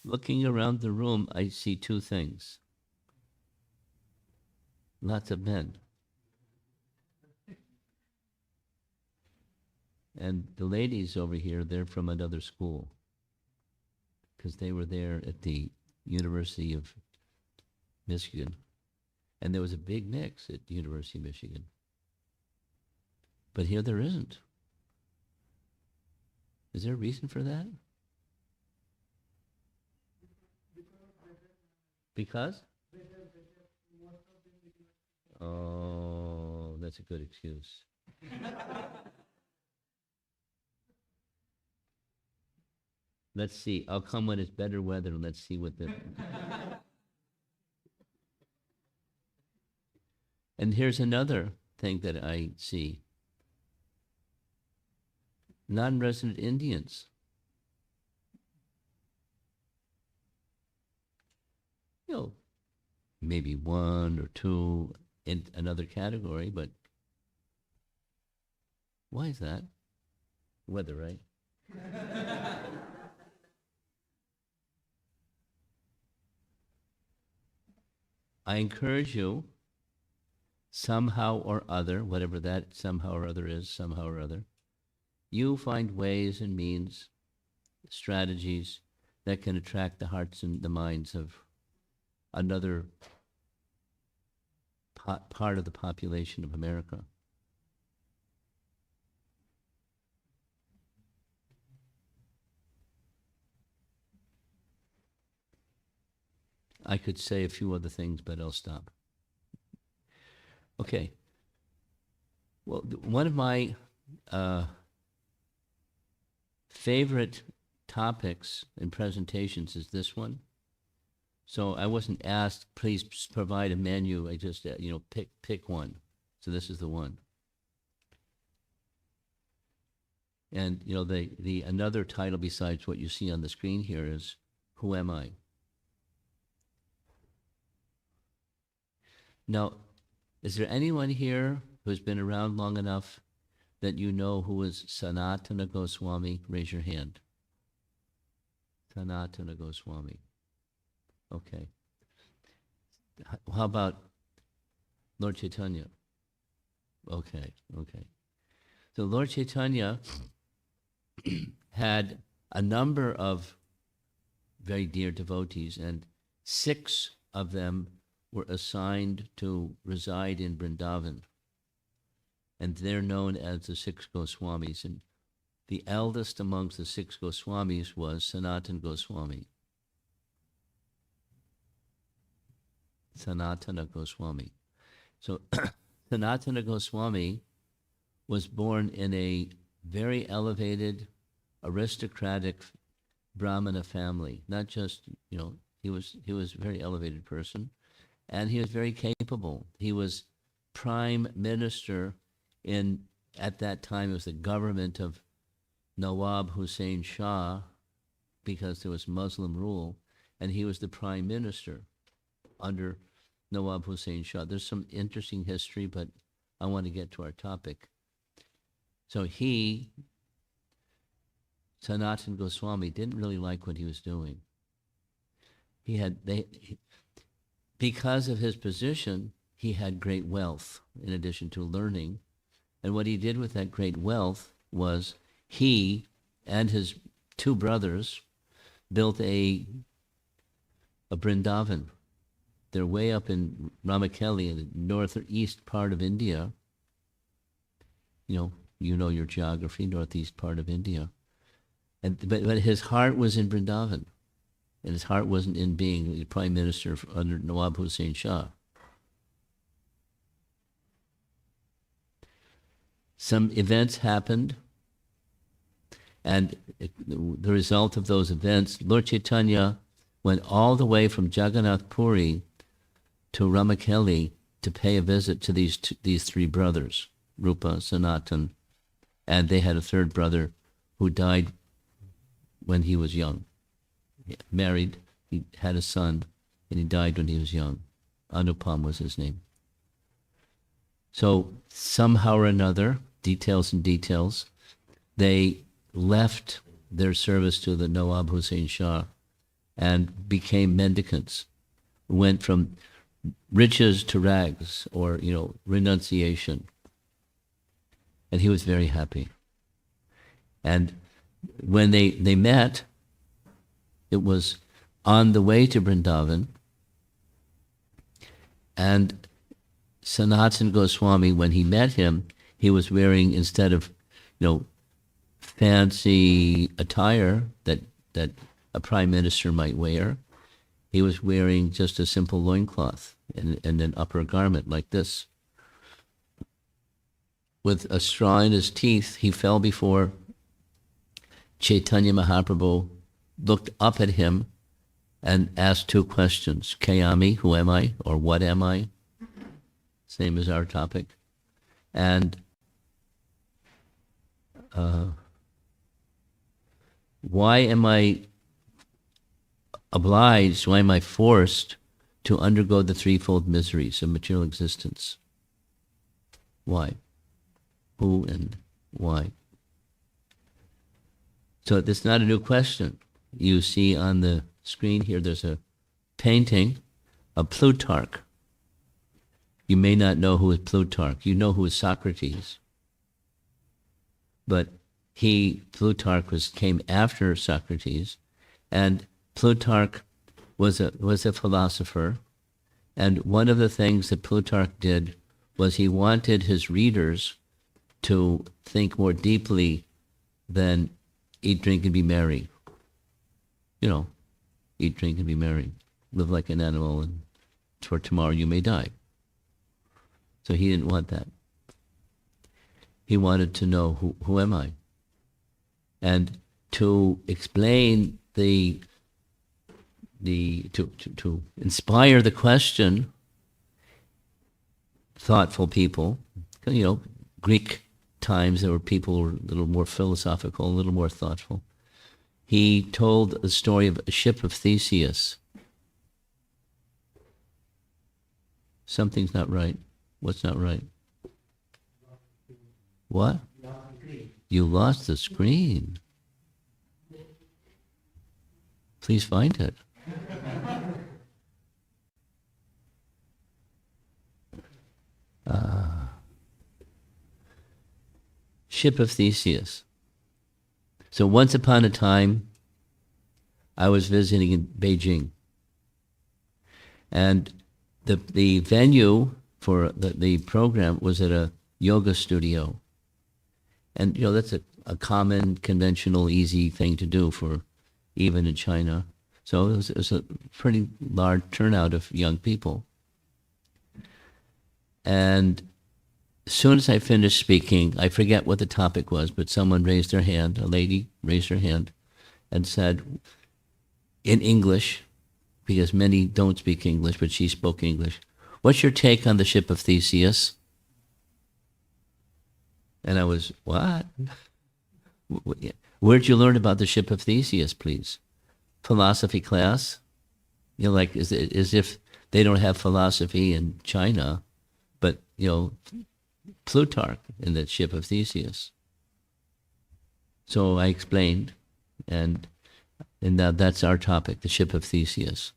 Looking around the room, I see two things. Lots of men. And the ladies over here, they're from another school because they were there at the University of Michigan. And there was a big mix at the University of Michigan. But here there isn't. Is there a reason for that? Because? Oh, that's a good excuse. Let's see. I'll come when it's better weather and let's see what the... And here's another thing that I see. Non-resident Indians. You know, maybe one or two in another category, but why is that? Weather, right? I encourage you, somehow or other, whatever that somehow or other is, somehow or other, you find ways and means, strategies that can attract the hearts and the minds of another part of the population of America. I could say a few other things, but I'll stop. Okay. Well, one of my favorite topics and presentations is this one. So I wasn't asked, please provide a menu. I just, pick one. So this is the one. And, the another title besides what you see on the screen here is, Who Am I? Now, is there anyone here who's been around long enough that you know who is Sanatana Goswami? Raise your hand. Sanatana Goswami. Okay. How about Lord Chaitanya? Okay. So Lord Chaitanya had a number of very dear devotees, and 6 of them were assigned to reside in Vrindavan. And they're known as the 6 Goswamis. And the eldest amongst the 6 Goswamis was Sanatana Goswami. Sanatana Goswami. So Sanatana Goswami was born in a very elevated, aristocratic Brahmana family. Not just, he was a very elevated person. And he was very capable. He was prime minister at that time, it was the government of Nawab Hussain Shah, because there was Muslim rule, and he was the prime minister under Nawab Hussain Shah. There's some interesting history, but I want to get to our topic. So Sanatana Goswami, didn't really like what he was doing. Because of his position, he had great wealth in addition to learning. And what he did with that great wealth was he and his 2 brothers built a Vrindavan. They're way up in Ramakeli in the northeast part of India. You know your geography, northeast part of India. But his heart was in Vrindavan. And his heart wasn't in being the prime minister under Nawab Hussain Shah. Some events happened, and the result of those events, Lord Chaitanya went all the way from Jagannath Puri to Ramakeli to pay a visit to these 3 brothers, Rupa, Sanatan, and they had a 3rd brother who died when he was young. Married, he had a son, and he died when he was young. Anupam was his name. So somehow or another, details, they left their service to the Nawab Hussain Shah and became mendicants, went from riches to rags, or, renunciation. And he was very happy. And when they met, it was on the way to Vrindavan, and Sanatana Goswami, when he met him, he was wearing, instead of, fancy attire that a prime minister might wear, he was wearing just a simple loincloth and an upper garment like this. With a straw in his teeth, he fell before Chaitanya Mahaprabhu, looked up at him, and asked two questions. Kayami, who am I? Or what am I? Same as our topic. And why am I obliged, why am I forced to undergo the threefold miseries of material existence? Why? Who and why? So this is not a new question. You see on the screen here, there's a painting of Plutarch. You may not know who is Plutarch. You know who is Socrates. But Plutarch came after Socrates, and Plutarch was a philosopher. And one of the things that Plutarch did was he wanted his readers to think more deeply than eat, drink, and be merry. Eat, drink, and be merry. Live like an animal, and for tomorrow you may die. So he didn't want that. He wanted to know, who am I? And to explain to inspire the question, thoughtful people, Greek times there were people who were a little more philosophical, a little more thoughtful. He told the story of a ship of Theseus. Something's not right. What's not right? What? You lost the screen. Please find it. Ship of Theseus. So once upon a time, I was visiting in Beijing. And the venue for the program was at a yoga studio. And, that's a common, conventional, easy thing to do for even in China. So it was a pretty large turnout of young people. And as soon as I finished speaking, I forget what the topic was, but someone raised their hand, a lady raised her hand, and said, in English, because many don't speak English, but she spoke English, "What's your take on the ship of Theseus?" And I was, what? Where'd you learn about the ship of Theseus, please? Philosophy class? as if they don't have philosophy in China, but, Plutarch in the ship of Theseus. So I explained, and now that's our topic, the ship of Theseus,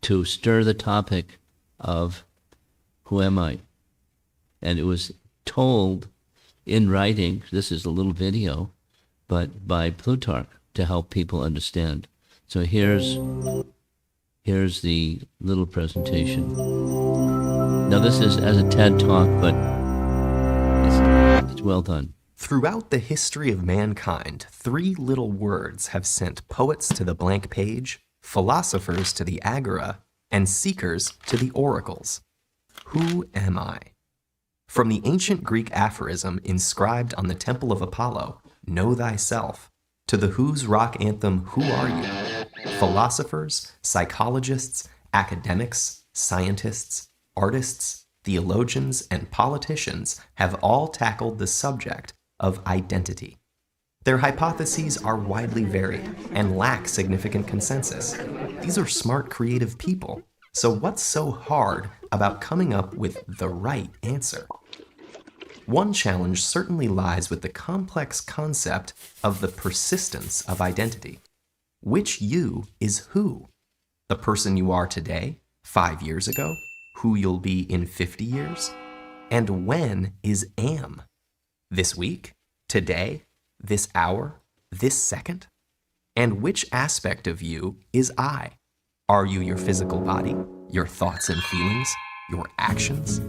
to stir the topic of who am I? And it was told in writing, this is a little video, but by Plutarch to help people understand. So here's the little presentation. Now this is as a TED Talk, but it's well done. Throughout the history of mankind, three little words have sent poets to the blank page, philosophers to the agora, and seekers to the oracles. Who am I? From the ancient Greek aphorism inscribed on the Temple of Apollo, "Know thyself," to the Who's Rock anthem, "Who Are You?" Philosophers, psychologists, academics, scientists, artists, theologians, and politicians have all tackled the subject of identity. Their hypotheses are widely varied and lack significant consensus. These are smart, creative people. So what's so hard about coming up with the right answer? One challenge certainly lies with the complex concept of the persistence of identity. Which you is who? The person you are today, 5 years ago, who you'll be in 50 years? And when is am? This week? Today? This hour? This second? And which aspect of you is I? Are you your physical body, your thoughts and feelings, your actions?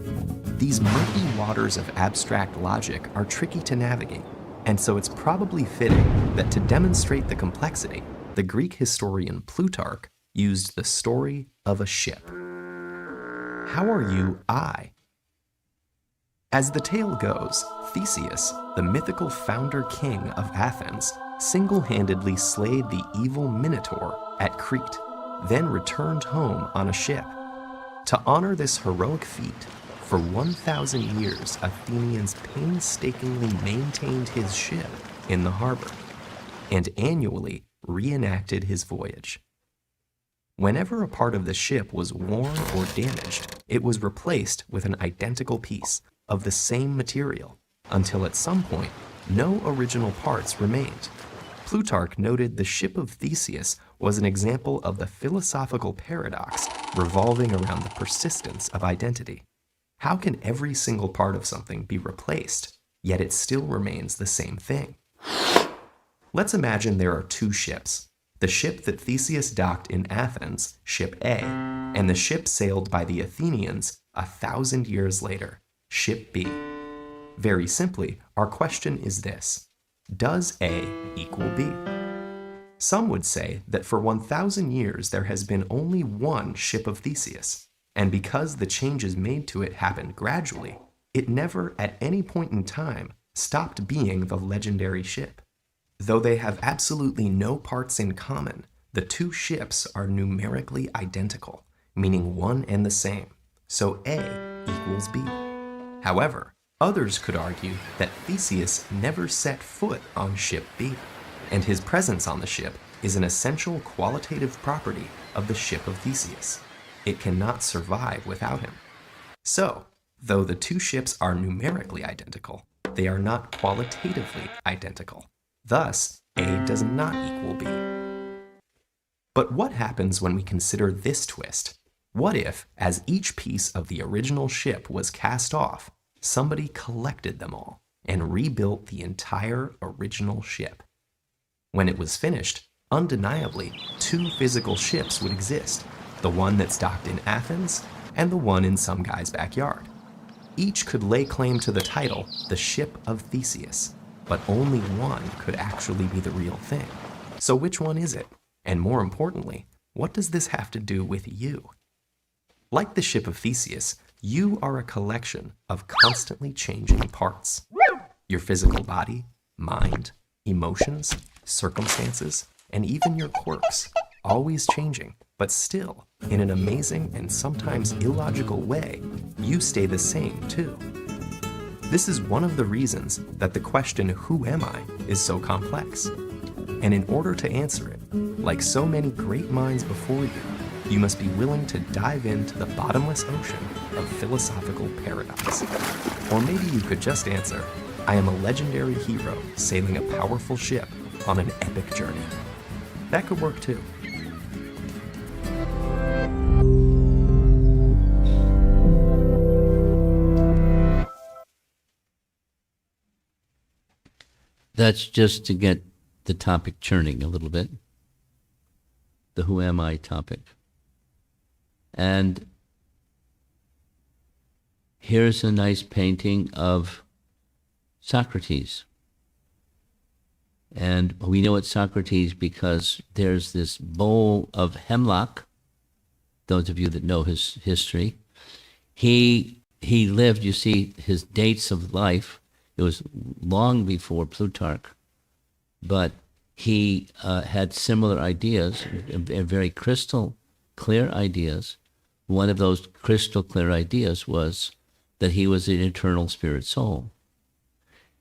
These murky waters of abstract logic are tricky to navigate, and so it's probably fitting that to demonstrate the complexity, the Greek historian Plutarch used the story of a ship. How are you I? As the tale goes, Theseus, the mythical founder king of Athens, single-handedly slayed the evil Minotaur at Crete, then returned home on a ship. To honor this heroic feat, for 1,000 years Athenians painstakingly maintained his ship in the harbor, and annually reenacted his voyage. Whenever a part of the ship was worn or damaged, it was replaced with an identical piece of the same material, until at some point, no original parts remained. Plutarch noted the ship of Theseus was an example of the philosophical paradox revolving around the persistence of identity. How can every single part of something be replaced, yet it still remains the same thing? Let's imagine there are two ships. The ship that Theseus docked in Athens, ship A, and the ship sailed by the Athenians 1,000 years later, ship B. Very simply, our question is this: does A equal B? Some would say that for 1,000 years there has been only one ship of Theseus, and because the changes made to it happened gradually, it never at any point in time stopped being the legendary ship. Though they have absolutely no parts in common, the two ships are numerically identical, meaning one and the same, so A equals B. However, others could argue that Theseus never set foot on ship B, and his presence on the ship is an essential qualitative property of the ship of Theseus. It cannot survive without him. So, though the two ships are numerically identical, they are not qualitatively identical. Thus, A does not equal B. But what happens when we consider this twist? What if, as each piece of the original ship was cast off, somebody collected them all and rebuilt the entire original ship? When it was finished, undeniably, two physical ships would exist, the one that's docked in Athens and the one in some guy's backyard. Each could lay claim to the title, the Ship of Theseus, but only one could actually be the real thing. So which one is it? And more importantly, what does this have to do with you? Like the ship of Theseus, you are a collection of constantly changing parts. Your physical body, mind, emotions, circumstances, and even your quirks, always changing, but still, in an amazing and sometimes illogical way, you stay the same too. This is one of the reasons that the question, who am I, is so complex. And in order to answer it, like so many great minds before you, you must be willing to dive into the bottomless ocean of philosophical paradox. Or maybe you could just answer, I am a legendary hero sailing a powerful ship on an epic journey. That could work too. That's just to get the topic churning a little bit, the who am I topic. And here's a nice painting of Socrates. And we know it's Socrates because there's this bowl of hemlock. Those of you that know his history, he lived, you see his dates of life. It was long before Plutarch, but he had similar ideas, very crystal clear ideas. One of those crystal clear ideas was that he was an eternal spirit soul.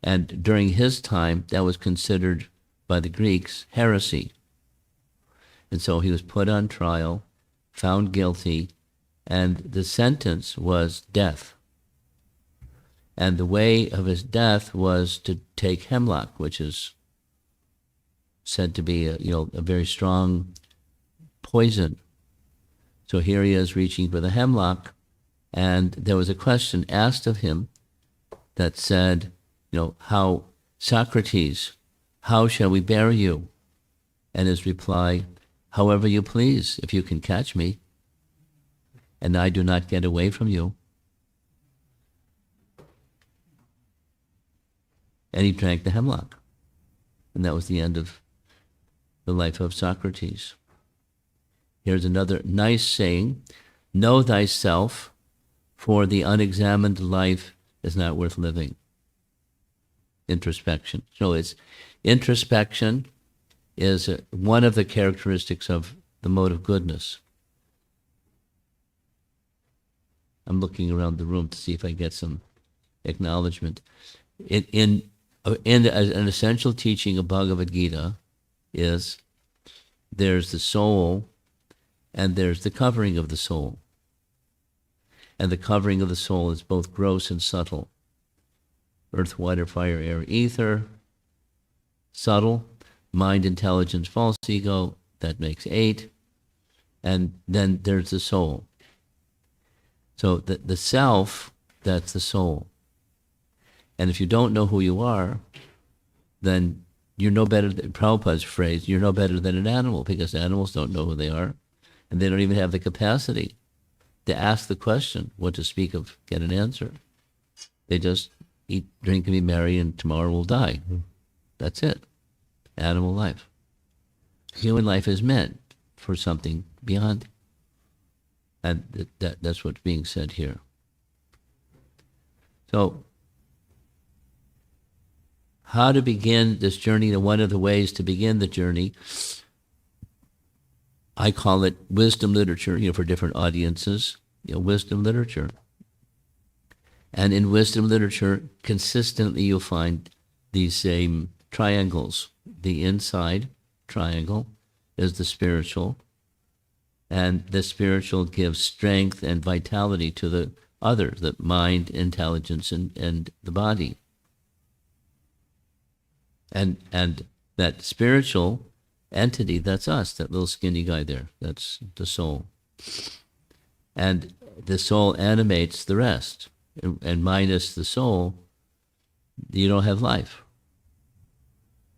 And during his time, that was considered by the Greeks heresy. And so he was put on trial, found guilty, and the sentence was death. And the way of his death was to take hemlock, which is said to be a very strong poison. So here he is reaching for the hemlock, and there was a question asked of him that said, how, Socrates, how shall we bury you? And his reply, however you please, if you can catch me, and I do not get away from you. And he drank the hemlock. And that was the end of the life of Socrates. Here's another nice saying, know thyself, for the unexamined life is not worth living. Introspection. So introspection is one of the characteristics of the mode of goodness. I'm looking around the room to see if I get some acknowledgement. In an essential teaching of Bhagavad Gita is there's the soul and there's the covering of the soul. And the covering of the soul is both gross and subtle. Earth, water, fire, air, ether. Subtle, mind, intelligence, false ego, that makes 8. And then there's the soul. So the self, that's the soul. And if you don't know who you are, then you're no better than, Prabhupada's phrase, you're no better than an animal, because animals don't know who they are, and they don't even have the capacity to ask the question, what to speak of, get an answer. They just eat, drink, and be merry, and tomorrow will die. That's it. Animal life. Human life is meant for something beyond. And that's what's being said here. So, how to begin this journey? One of the ways to begin the journey, I call it wisdom literature, for different audiences, wisdom literature. And in wisdom literature, consistently you'll find these same triangles. The inside triangle is the spiritual, and the spiritual gives strength and vitality to the other, the mind, intelligence, and the body. And that spiritual entity, that's us, that little skinny guy there, that's the soul. And the soul animates the rest. And minus the soul, you don't have life.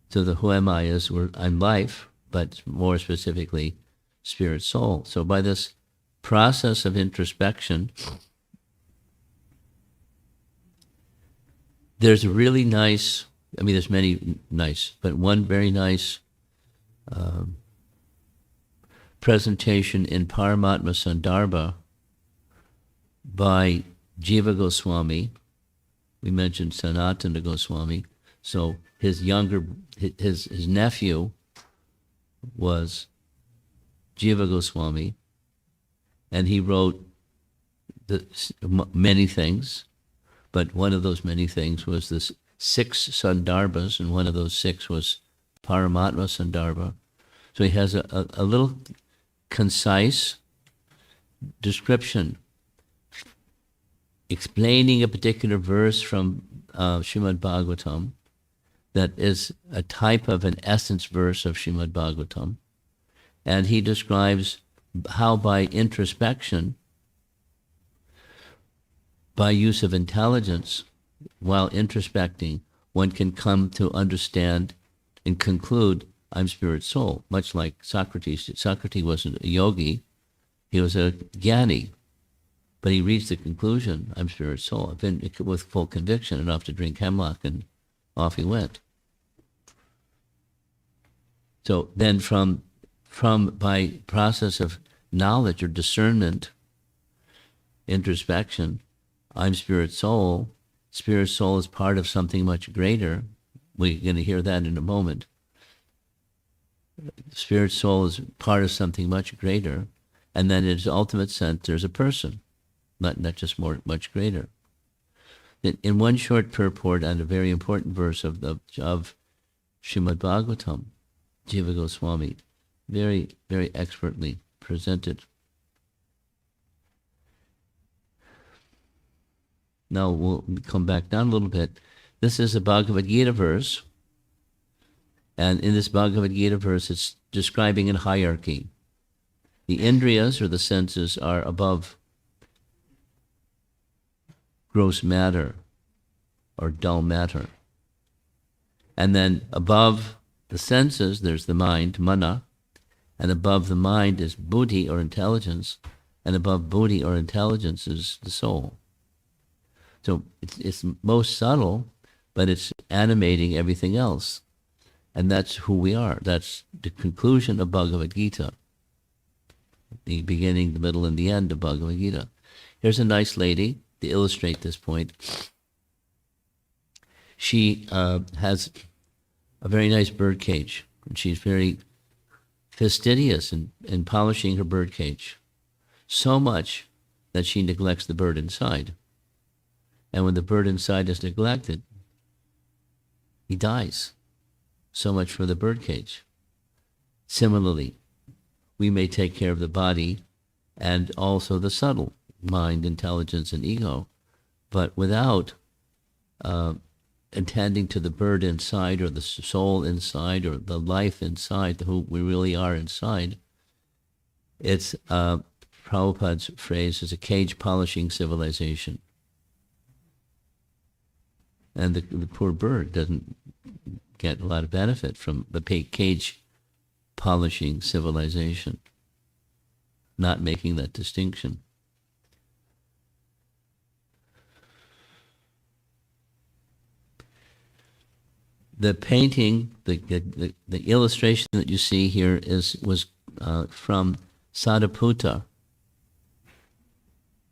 So the who am I is I'm life, but more specifically, spirit soul. So by this process of introspection, there's a really nice, there's many nice, but one very nice presentation in Paramatma Sandarbha by Jiva Goswami. We mentioned Sanatana Goswami. So his nephew was Jiva Goswami, and he wrote many things, but one of those many things was this 6 Sandarbhas, and one of those 6 was Paramatma Sandarbha. So he has a little concise description explaining a particular verse from Srimad Bhagavatam that is a type of an essence verse of Srimad Bhagavatam. And he describes how by introspection, by use of intelligence, while introspecting, one can come to understand and conclude, I'm spirit soul, much like Socrates. Socrates wasn't a yogi, he was a jnani. But he reached the conclusion, I'm spirit soul. I've been with full conviction enough to drink hemlock, and off he went. So then from by process of knowledge or discernment, introspection, I'm spirit soul. Spirit soul is part of something much greater. We're going to hear that in a moment. Spirit soul is part of something much greater, and then in its ultimate sense, there's a person. Not just much greater. In one short purport on a very important verse of Srimad Bhagavatam, Jiva Goswami very, very expertly presented. Now we'll come back down a little bit. This is a Bhagavad Gita verse, And in this Bhagavad Gita verse, it's describing a hierarchy. The indriyas, or the senses, are above gross matter or dull matter. And then above the senses, there's the mind, mana, and above the mind is buddhi, or intelligence, and above buddhi, or intelligence, is the soul. So it's most subtle, but it's animating everything else. And that's who we are. That's the conclusion of Bhagavad Gita. The beginning, the middle, and the end of Bhagavad Gita. Here's a nice lady to illustrate this point. She has a very nice bird cage, and she's very fastidious in polishing her bird cage, so much that she neglects the bird inside. And when the bird inside is neglected, he dies. So much for the bird cage. Similarly, we may take care of the body and also the subtle mind, intelligence, and ego, but without attending to the bird inside, or the soul inside, or the life inside, who we really are inside, it's Prabhupada's phrase is a cage polishing civilization. And the poor bird doesn't get a lot of benefit from the cage polishing civilization, not making that distinction. The painting, the illustration that you see here was from Sadaputta.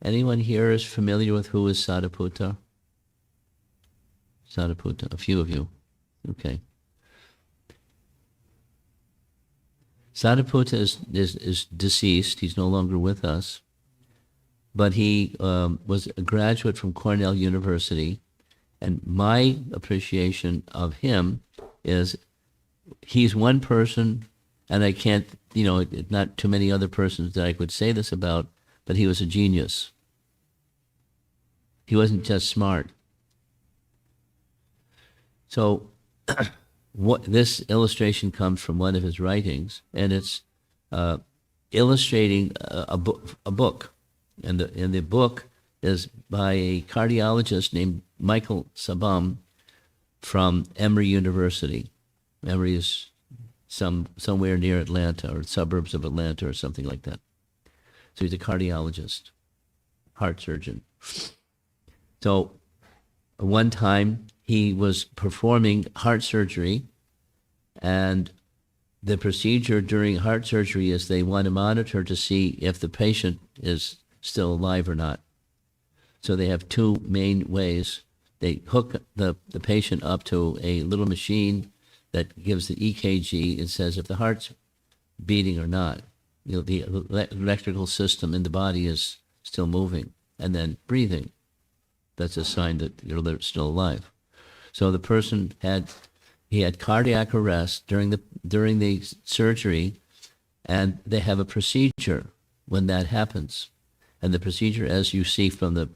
Anyone here is familiar with who is Sadaputta? Sadaputta, a few of you. Okay. Sadaputta is deceased. He's no longer with us. But he was a graduate from Cornell University. And my appreciation of him is he's one person, and I can't, not too many other persons that I could say this about, but he was a genius. He wasn't just smart. So this illustration comes from one of his writings, and it's illustrating a book. And the book is by a cardiologist named Michael Sabam from Emory University. Emory is somewhere near Atlanta, or suburbs of Atlanta, or something like that. So he's a cardiologist, heart surgeon. So one time he was performing heart surgery, and the procedure during heart surgery is they want to monitor to see if the patient is still alive or not. So they have two main ways. They hook the patient up to a little machine that gives the EKG. It says if the heart's beating or not. The electrical system in the body is still moving, and then breathing. That's a sign that you're still alive. So the person had cardiac arrest during the surgery, and they have a procedure when that happens. And the procedure, as you see from the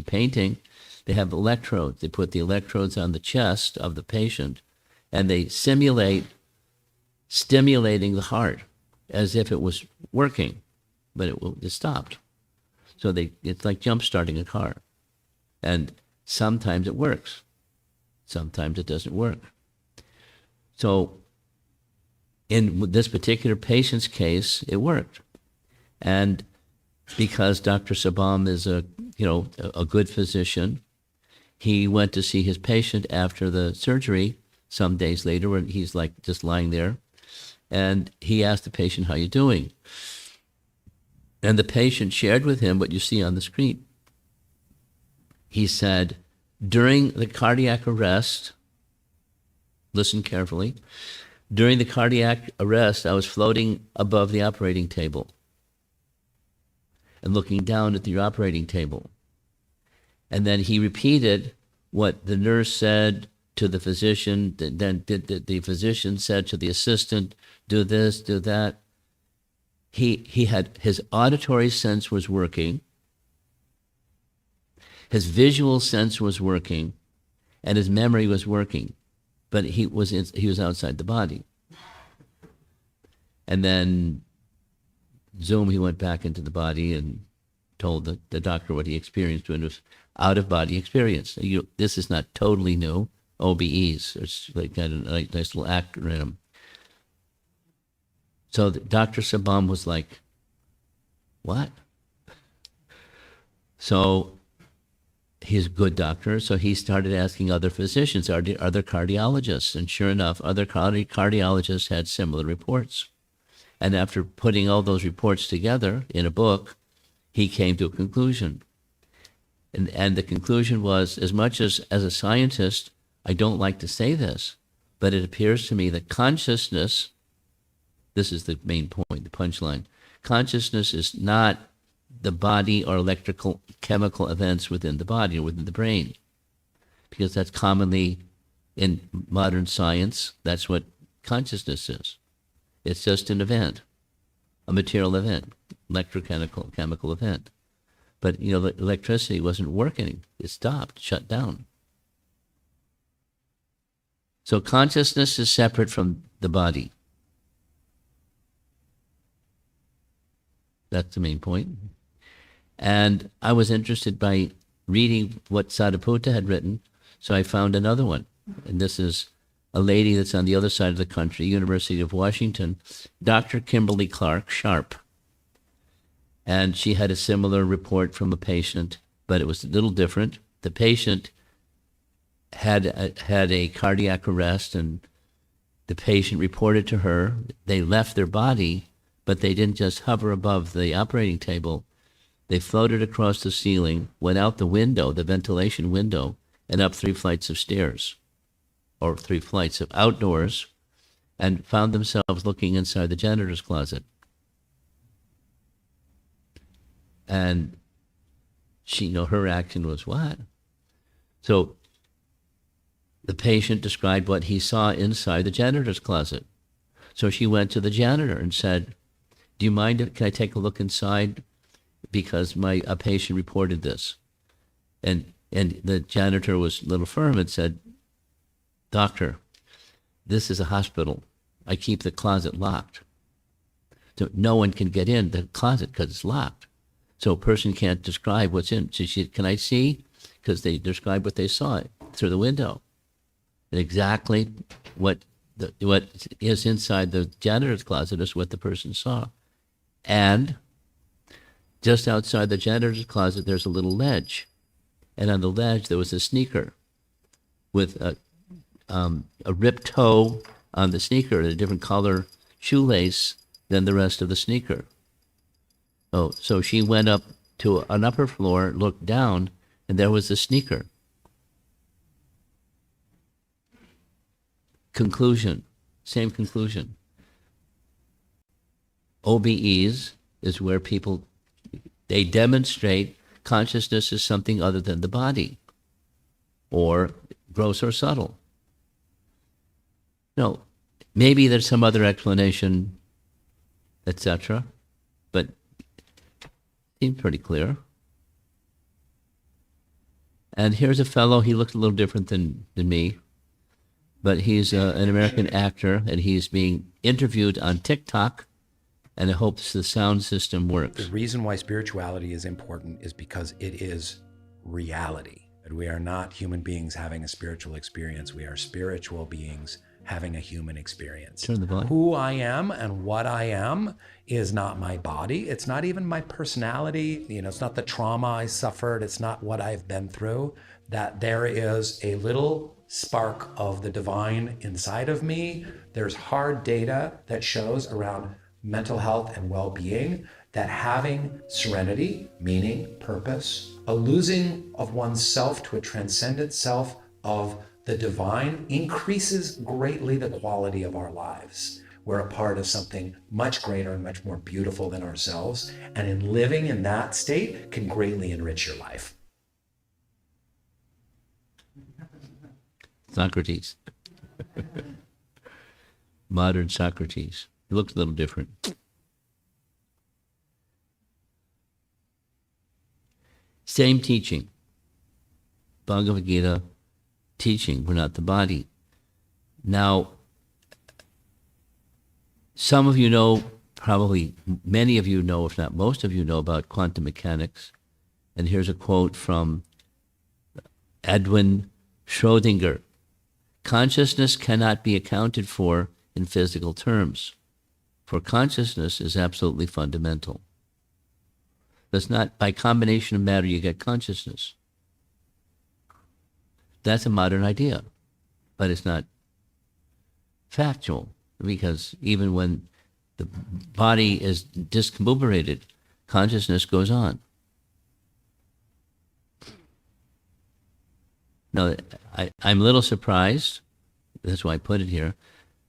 painting, they have electrodes. They put the electrodes on the chest of the patient, and they simulate stimulating the heart as if it was working, but it stopped. So it's like jump starting a car. And sometimes it works. Sometimes it doesn't work. So in this particular patient's case, it worked. And because Dr. Sabam is a good physician, he went to see his patient after the surgery some days later, when he's like just lying there, and he asked the patient, "How you doing?" And the patient shared with him what you see on the screen. He said, during the cardiac arrest, listen carefully, during the cardiac arrest, I was floating above the operating table and looking down at the operating table. And then he repeated what the nurse said to the physician, then the physician said to the assistant, do this, do that. He had, his auditory sense was working, his visual sense was working, and his memory was working. but he was outside the body. And then, zoom, he went back into the body and told the doctor what he experienced when it was out-of-body experience. This is not totally new. OBEs, it's like got a nice little acronym. So Dr. Sabam was like, what? So he's a good doctor, so he started asking other physicians, other cardiologists, and sure enough, other cardiologists had similar reports. And after putting all those reports together in a book, he came to a conclusion. And the conclusion was, as much as a scientist, I don't like to say this, but it appears to me that consciousness, this is the main point, the punchline, consciousness is not the body or electrical chemical events within the body or within the brain, because that's commonly in modern science, that's what consciousness is. It's just an event, a material event, electrochemical chemical event. But the electricity wasn't working. It stopped, shut down. So consciousness is separate from the body. That's the main point. And I was interested by reading what Sadhaputta had written, so I found another one. And this is a lady that's on the other side of the country, University of Washington, Dr. Kimberly Clark Sharp. And she had a similar report from a patient, but it was a little different. The patient had a cardiac arrest, and the patient reported to her. They left their body, but they didn't just hover above the operating table. They floated across the ceiling, went out the window, the ventilation window, and up 3 flights of stairs, or 3 flights of outdoors, and found themselves looking inside the janitor's closet. And she, her reaction was, what? So the patient described what he saw inside the janitor's closet. So she went to the janitor and said, do you mind, can I take a look inside? Because a patient reported this. And the janitor was a little firm and said, doctor, this is a hospital. I keep the closet locked. So no one can get in the closet because it's locked. So a person can't describe what's in. So she, can I see? Because they described what they saw through the window. And exactly what is inside the janitor's closet is what the person saw. And just outside the janitor's closet, there's a little ledge. And on the ledge, there was a sneaker with a ripped toe on the sneaker and a different color shoelace than the rest of the sneaker. Oh, so she went up to an upper floor, looked down, and there was the sneaker. Conclusion, same conclusion. OBEs is where people, they demonstrate consciousness is something other than the body, or gross or subtle. No, maybe there's some other explanation, etc., but seems pretty clear. And here's a fellow, he looks a little different than me, but he's an American actor, and he's being interviewed on TikTok, and I hope the sound system works. The reason why spirituality is important is because it is reality. That we are not human beings having a spiritual experience. We are spiritual beings having a human experience. Turn the volume. Who I am and what I am is not my body. It's not even my personality. It's not the trauma I suffered. It's not what I've been through. That there is a little spark of the divine inside of me. There's hard data that shows around mental health and well-being that having serenity, meaning, purpose, a losing of oneself to a transcendent self of the divine increases greatly the quality of our lives. We're a part of something much greater and much more beautiful than ourselves. And in living in that state can greatly enrich your life. Socrates. Modern Socrates. He looks a little different. Same teaching. Bhagavad Gita teaching, we're not the body. Now, some of you know, probably many of you know, if not most of you know about quantum mechanics. And here's a quote from Edwin Schrödinger. Consciousness cannot be accounted for in physical terms, for consciousness is absolutely fundamental. That's not by combination of matter you get consciousness. That's a modern idea, but it's not factual, because even when the body is discombobulated, consciousness goes on. Now, I'm a little surprised, that's why I put it here,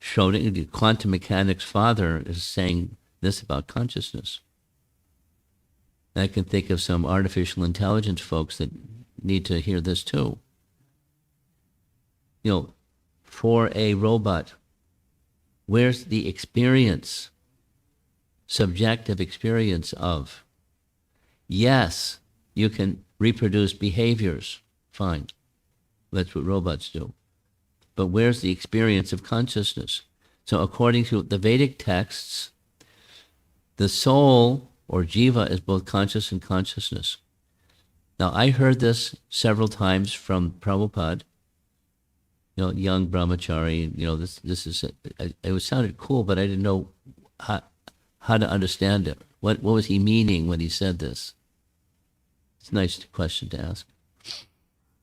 Schrödinger, the quantum mechanics father, is saying this about consciousness. And I can think of some artificial intelligence folks that need to hear this too. You know, for a robot, where's the experience, subjective experience of, yes, you can reproduce behaviors, fine. That's what robots do. But where's the experience of consciousness? So according to the Vedic texts, the soul, or jiva, is both conscious and consciousness. Now, I heard this several times from Prabhupada, you know, young brahmachari. You know, this is, it sounded cool, but I didn't know how to understand it. What was he meaning when he said this? It's a nice question to ask.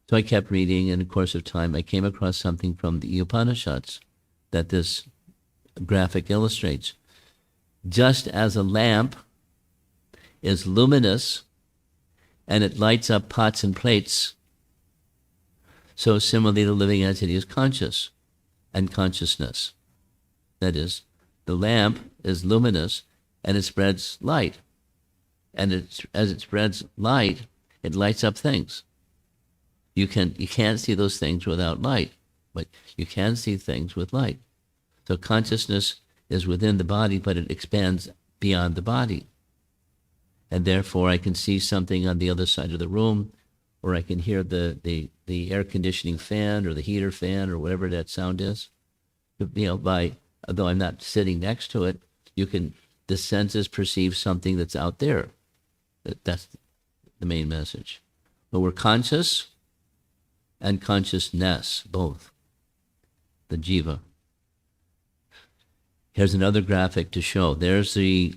So I kept reading, and in the course of time, I came across something from the Upanishads that this graphic illustrates. Just as a lamp is luminous and it lights up pots and plates, so similarly the living entity is conscious and consciousness. That is, the lamp is luminous and it spreads light. And as it spreads light, it lights up things. You can't see those things without light, but you can see things with light. So consciousness is within the body, but it expands beyond the body. And therefore I can see something on the other side of the room, or I can hear the air conditioning fan or the heater fan or whatever that sound is. You know, although I'm not sitting next to it, the senses perceive something that's out there. That's the main message. But we're conscious and consciousness, both, the jiva. Here's another graphic to show. There's the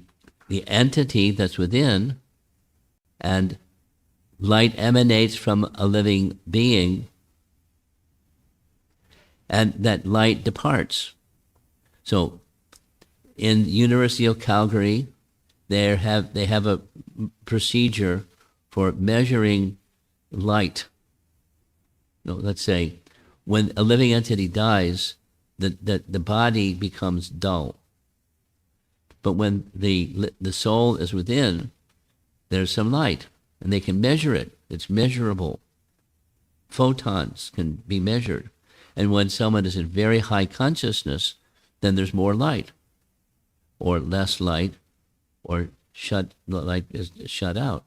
entity that's within, and light emanates from a living being, and that light departs. So in University of Calgary, they have a procedure for measuring light. No, let's say when a living entity dies, the body becomes dull. But when the soul is within, there's some light, and they can measure it. It's measurable. Photons can be measured. And when someone is in very high consciousness, then there's more light, or less light, or light is shut out.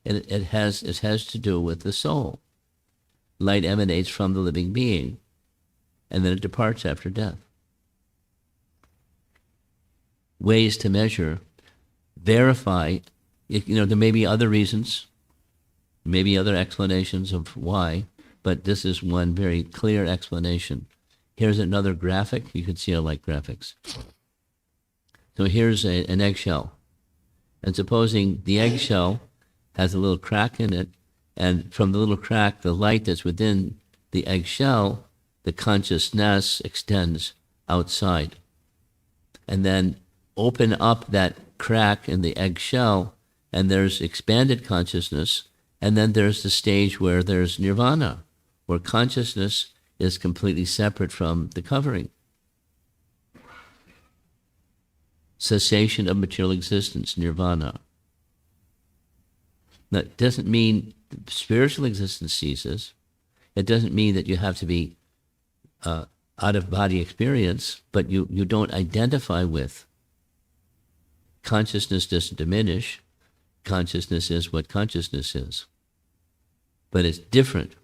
And it has to do with the soul. Light emanates from the living being, and then it departs after death. Ways to measure, verify. You know, there may be other reasons, maybe other explanations of why, but this is one very clear explanation. Here's another graphic. You can see I like graphics. So here's an eggshell. And supposing the eggshell has a little crack in it, and from the little crack, the light that's within the eggshell, the consciousness extends outside. And then open up that crack in the eggshell, and there's expanded consciousness, and then there's the stage where there's nirvana, where consciousness is completely separate from the covering. Cessation of material existence, nirvana. That doesn't mean spiritual existence ceases. It doesn't mean that you have to be out-of-body experience, but you don't identify with. Consciousness doesn't diminish. Consciousness is what consciousness is. But it's different.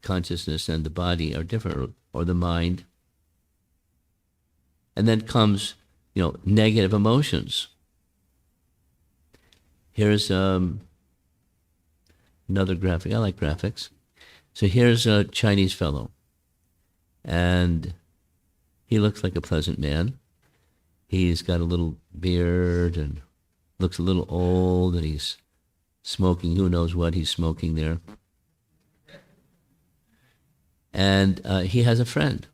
Consciousness and the body are different, or the mind. And then comes, negative emotions. Here's another graphic. I like graphics. So here's a Chinese fellow. And he looks like a pleasant man. He's got a little beard and looks a little old, and he's smoking. Who knows what he's smoking there. And he has a friend.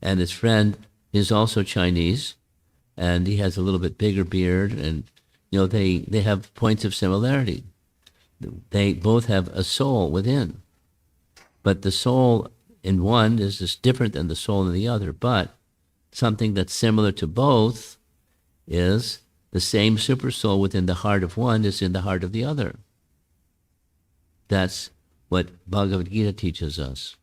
And his friend is also Chinese, and he has a little bit bigger beard, and they have points of similarity. They both have a soul within, but the soul in one is just different than the soul in the other. But something that's similar to both is the same super soul within the heart of one is in the heart of the other. That's what Bhagavad Gita teaches us,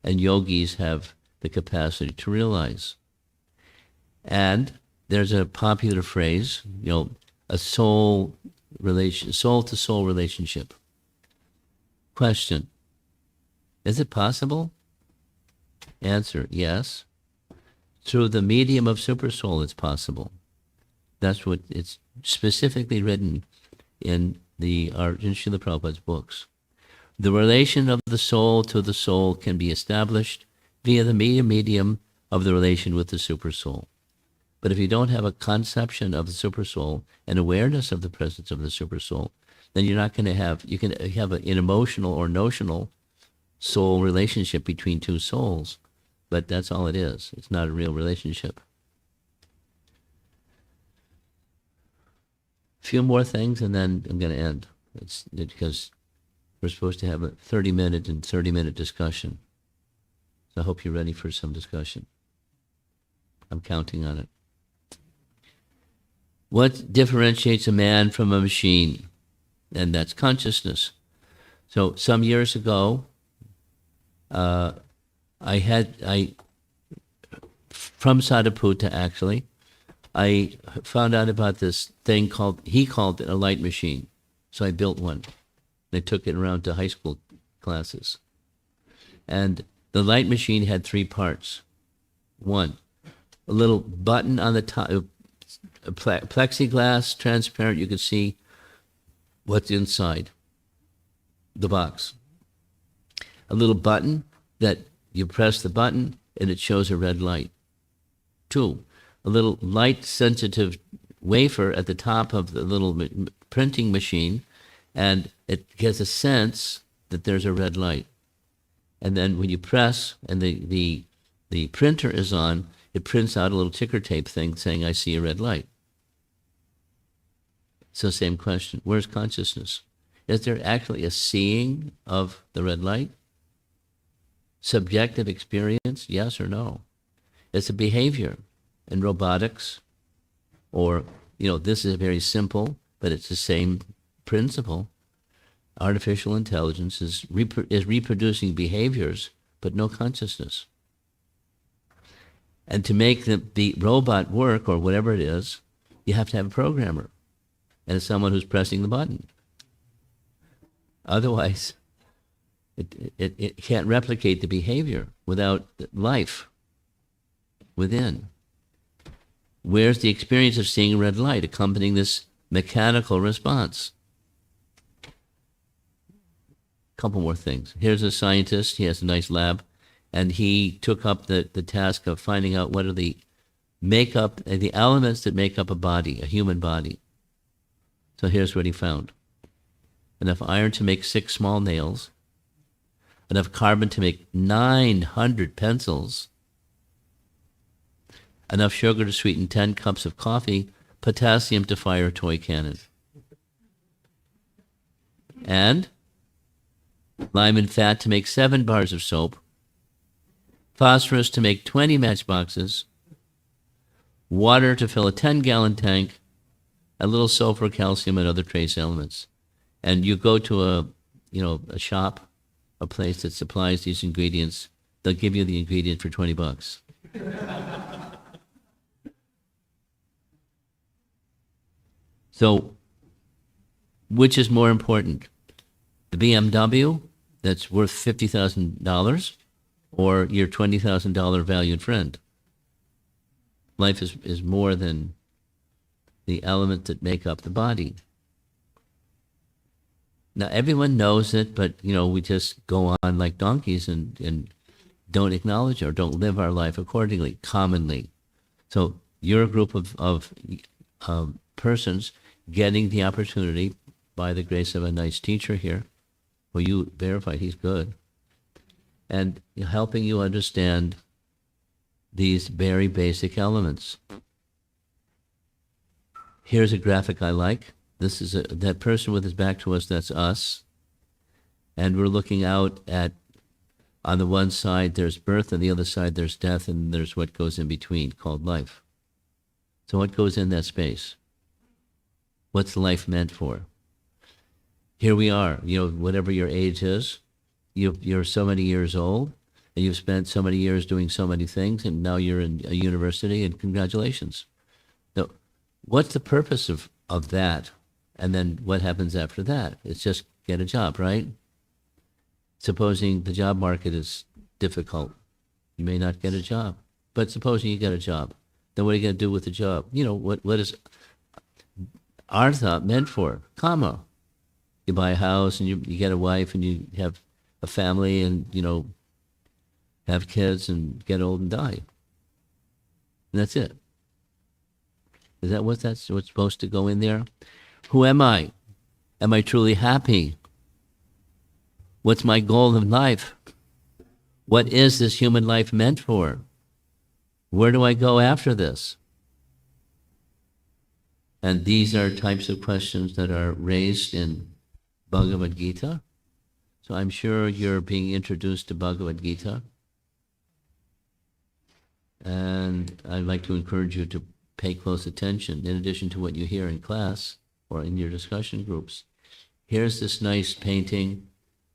and yogis have the capacity to realize. And there's a popular phrase, a soul to soul relationship. Question: is it possible? Answer: yes. Through the medium of supersoul, it's possible. That's what it's specifically written in Srila Prabhupada's books. The relation of the soul to the soul can be established via the medium of the relation with the supersoul. But if you don't have a conception of the supersoul and awareness of the presence of the supersoul, then you're not going to have, you can have an emotional or notional soul relationship between two souls, but that's all it is. It's not a real relationship. A few more things and then I'm going to end. It's because we're supposed to have a 30-minute and 30-minute discussion. So I hope you're ready for some discussion. I'm counting on it. What differentiates a man from a machine? And that's consciousness. So some years ago, from Sadhaputta actually, I found out about this thing he called it a light machine. So I built one. I took it around to high school classes. And the light machine had 3 parts. 1, a little button on the top, a plexiglass, transparent, you could see what's inside the box. A little button that you press the button and it shows a red light. 2, a little light-sensitive wafer at the top of the little printing machine, and it gets a sense that there's a red light. And then when you press and the printer is on, it prints out a little ticker tape thing saying, I see a red light. So same question, where's consciousness? Is there actually a seeing of the red light? Subjective experience, yes or no? It's a behavior. In robotics, or, this is very simple, but it's the same principle. Artificial intelligence is reproducing behaviors, but no consciousness. And to make the robot work, or whatever it is, you have to have a programmer. And it's someone who's pressing the button. Otherwise, it can't replicate the behavior without life within. Where's the experience of seeing a red light accompanying this mechanical response? Couple more things. Here's a scientist. He has a nice lab, and he took up the task of finding out what are the elements that make up a body, a human body. So here's what he found. Enough iron to make 6 small nails, enough carbon to make 900 pencils, enough sugar to sweeten 10 cups of coffee, potassium to fire a toy cannon. And lime and fat to make 7 bars of soap, phosphorus to make 20 matchboxes, water to fill a 10-gallon tank, a little sulfur, calcium, and other trace elements. And you go to a shop, a place that supplies these ingredients, they'll give you the ingredient for $20. So, which is more important? The BMW that's worth $50,000 or your $20,000 valued friend? Life is more than the elements that make up the body. Now, everyone knows it, but, we just go on like donkeys and don't acknowledge or don't live our life accordingly, commonly. So you're a group of persons getting the opportunity by the grace of a nice teacher here, who you verified he's good, and helping you understand these very basic elements. Here's a graphic I like. This is that person with his back to us, that's us. And we're looking out at, on the one side there's birth, on the other side there's death, and there's what goes in between called life. So what goes in that space? What's life meant for? Here we are, whatever your age is, you're so many years old, and you've spent so many years doing so many things, and now you're in a university, and congratulations. Now, what's the purpose of that? And then what happens after that? It's just get a job, right? Supposing the job market is difficult, you may not get a job. But supposing you get a job, then what are you going to do with the job? What is artha meant for? Kama. You buy a house, and you get a wife, and you have a family, and, have kids, and get old and die. And that's it. Is that what's supposed to go in there? Who am I? Am I truly happy? What's my goal in life? What is this human life meant for? Where do I go after this? And these are types of questions that are raised in Bhagavad Gita. So I'm sure you're being introduced to Bhagavad Gita. And I'd like to encourage you to pay close attention, in addition to what you hear in class or in your discussion groups. Here's this nice painting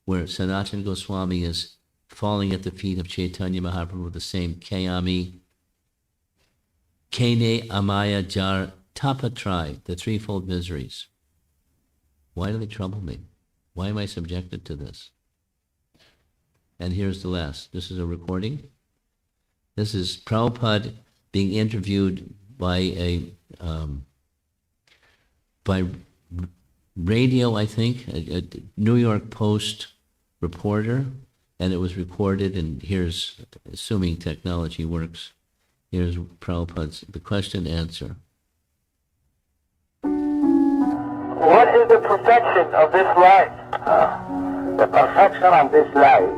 where Sanatana Goswami is falling at the feet of Chaitanya Mahaprabhu with the same Kayami, Kene Amaya Jar Tapatrai, the threefold miseries. Why do they trouble me? Why am I subjected to this? And here's the last. This is a recording. This is Prabhupada being interviewed by by radio, I think, a New York Post reporter, and it was recorded, and here's, assuming technology works, here's Prabhupada's, the question answer. What is the perfection of this life? The perfection of this life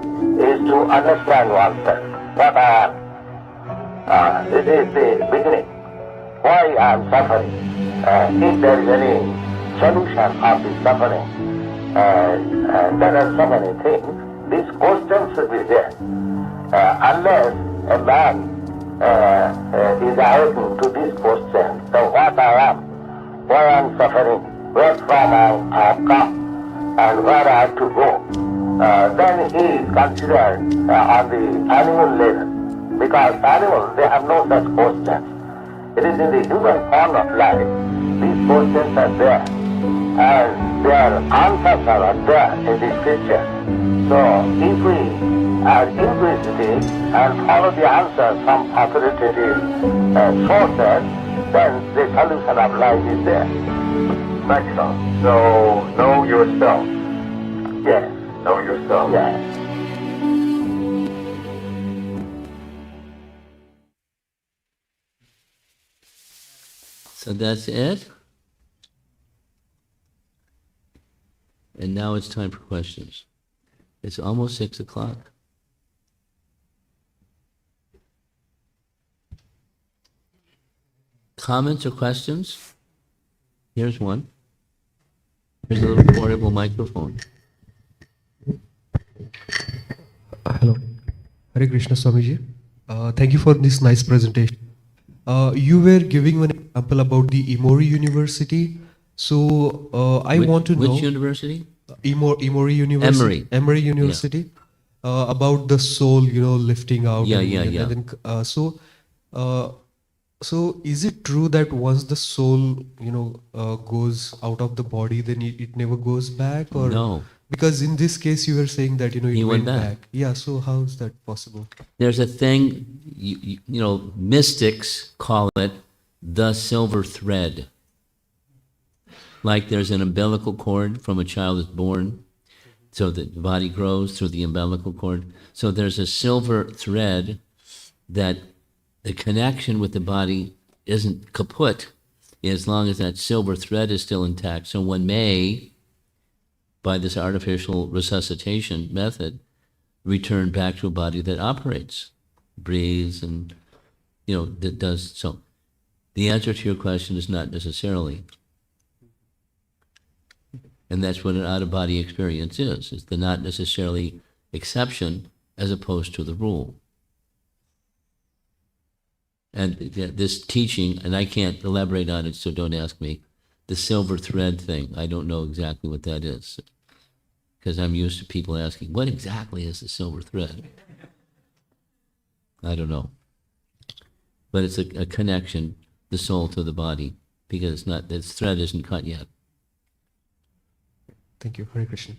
is to understand oneself, what I am. This is the beginning. Why I am suffering? If there is any solution of this suffering, there are so many things. This question should be there. Unless a man is awakened to this question, so what I am, why I am suffering, where from I have come, and where I have to go, then he is considered on the animal level. Because animals, they have no such questions. It is in the human form of life, these questions are there, and their answers are there in the scripture. So if we are inquisitive and follow the answers from authoritative sources, then the solution of life is there. That's all. So know yourself. Yes. Know yourself. Yes. So that's it. And now it's time for questions. It's almost 6 o'clock. Comments or questions? Here's one. Here's a little portable microphone. Hello. Hare Krishna Swamiji. Thank you for this nice presentation. You were giving an example about the Emory University. So I want to know... Which university? Emory University. Emory University. About the soul, lifting out. Yeah. And then, So is it true that once the soul, goes out of the body, then it never goes back? Or No. because in this case you were saying that it He went went back. back. Yeah. So how is that possible? There's a thing, mystics call it the silver thread. Like there's an umbilical cord from a child is born, so that the body grows through the umbilical cord. So there's a silver thread that the connection with the body isn't kaput as long as that silver thread is still intact. So one may, by this artificial resuscitation method, return back to a body that operates, breathes, and, that does so. The answer to your question is not necessarily. And that's what an out-of-body experience is the not necessarily exception as opposed to the rule. And this teaching, and I can't elaborate on it, so don't ask me, the silver thread thing, I don't know exactly what that is. Because I'm used to people asking, what exactly is the silver thread? I don't know. But it's a connection, the soul to the body, because it's not, this thread isn't cut yet. Thank you. Hare Krishna.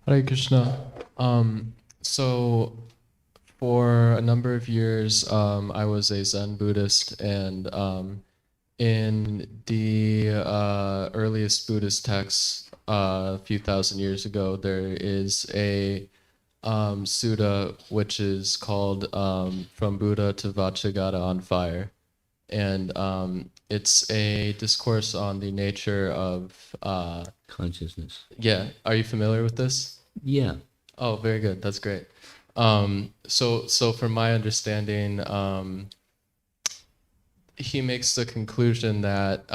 Hare Krishna. So for a number of years, I was a Zen Buddhist, and in the earliest Buddhist texts, a few thousand years ago, there is a sutta which is called From Buddha to Vajragata on Fire. And it's a discourse on the nature of Consciousness. yeah. Are you familiar with this? Yeah. Oh, very good. That's great. So from my understanding, he makes the conclusion that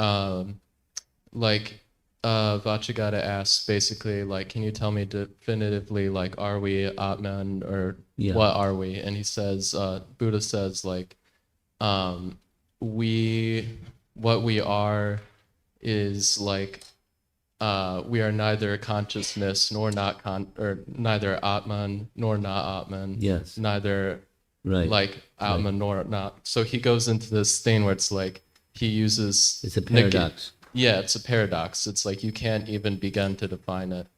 Vajragata asks basically like, can you tell me definitively like, are we Atman or Yeah. what are we? And he says, Buddha says like, what we are is like, we are neither consciousness nor not or neither Atman nor not Atman. Yes. Neither Right. like Atman nor not. So he goes into this thing where it's like he uses It's a paradox. Yeah, it's a paradox. It's like you can't even begin to define it.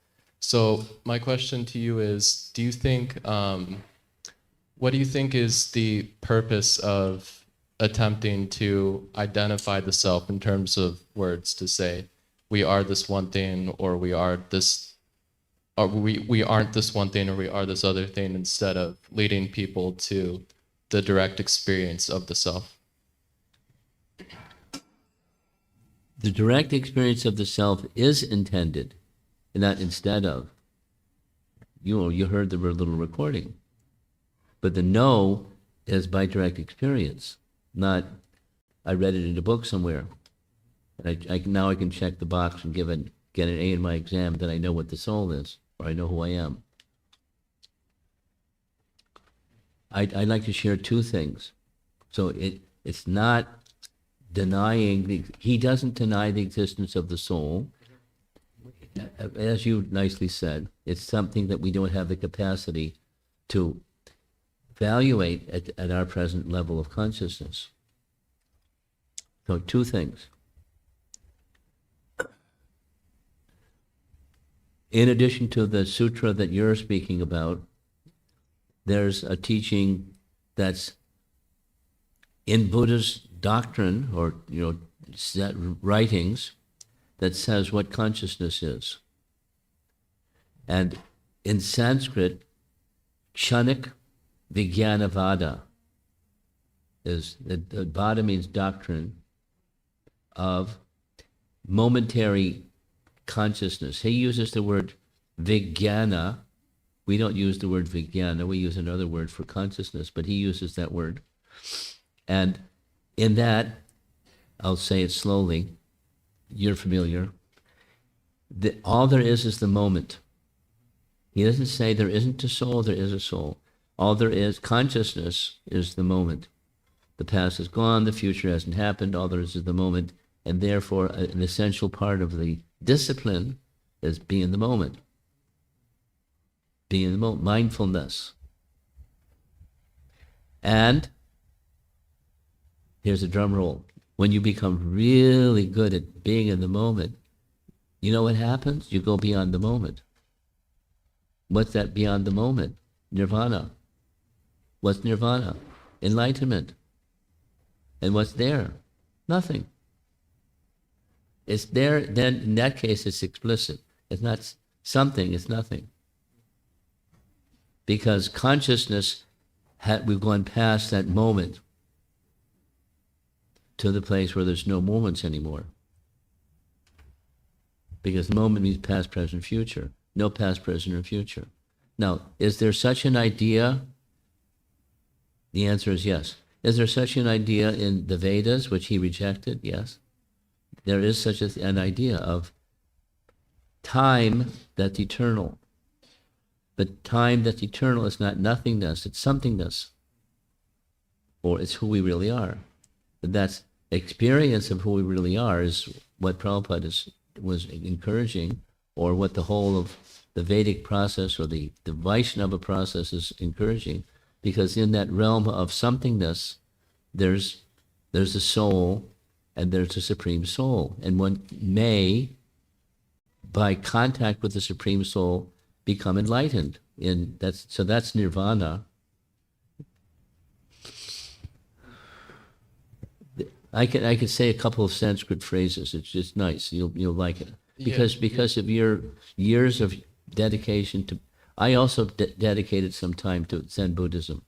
So my question to you is, do you think what do you think is the purpose of attempting to identify the self in terms of words, to say we are this one thing, or we are this, or we aren't this one thing, or we are this other thing, instead of leading people to the direct experience of the self? The direct experience of the self is intended, and not instead of. You heard the little recording. But the no is by direct experience, not I read it in a book somewhere. And now I can check the box and get an A in my exam, that I know what the soul is, or I know who I am. I'd like to share two things. So it's not denying, he doesn't deny the existence of the soul. As you nicely said, it's something that we don't have the capacity to evaluate at our present level of consciousness. So two things. In addition to the sutra that you're speaking about, there's a teaching that's in Buddha's doctrine, or set writings, that says what consciousness is. And in Sanskrit, Kshanik Vijnanavada is, the Vada means doctrine of momentary consciousness. He uses the word Vijnana. We don't use the word Vijnana, we use another word for consciousness, but he uses that word. And in that, I'll say it slowly, you're familiar, all there is the moment. He doesn't say there isn't a soul, there is a soul. All there is, consciousness is the moment. The past is gone, the future hasn't happened, all there is the moment, And therefore, an essential part of the discipline is be in the moment. Be in the moment, mindfulness. And here's a drum roll. When you become really good at being in the moment, you know what happens? You go beyond the moment. What's that beyond the moment? Nirvana. What's nirvana? Enlightenment. And what's there? Nothing. It's there, then in that case it's explicit. It's not something, it's nothing. Because consciousness, we've gone past that moment to the place where there's no moments anymore. Because the moment means past, present, future. No past, present, or future. Now, is there such an idea? The answer is yes. Is there such an idea in the Vedas, which he rejected? Yes. There is such an idea of time that's eternal. But time that's eternal is not nothingness, it's somethingness. Or it's who we really are. But that's experience of who we really are is what Prabhupada was encouraging, or what the whole of the Vedic process or the Vaishnava process is encouraging. Because in that realm of somethingness, there's a soul and there's a Supreme Soul. And one may, by contact with the Supreme Soul, become enlightened. So that's nirvana. I could say a couple of Sanskrit phrases. It's just nice. You'll like it because of your years of dedication to. I also dedicated some time to Zen Buddhism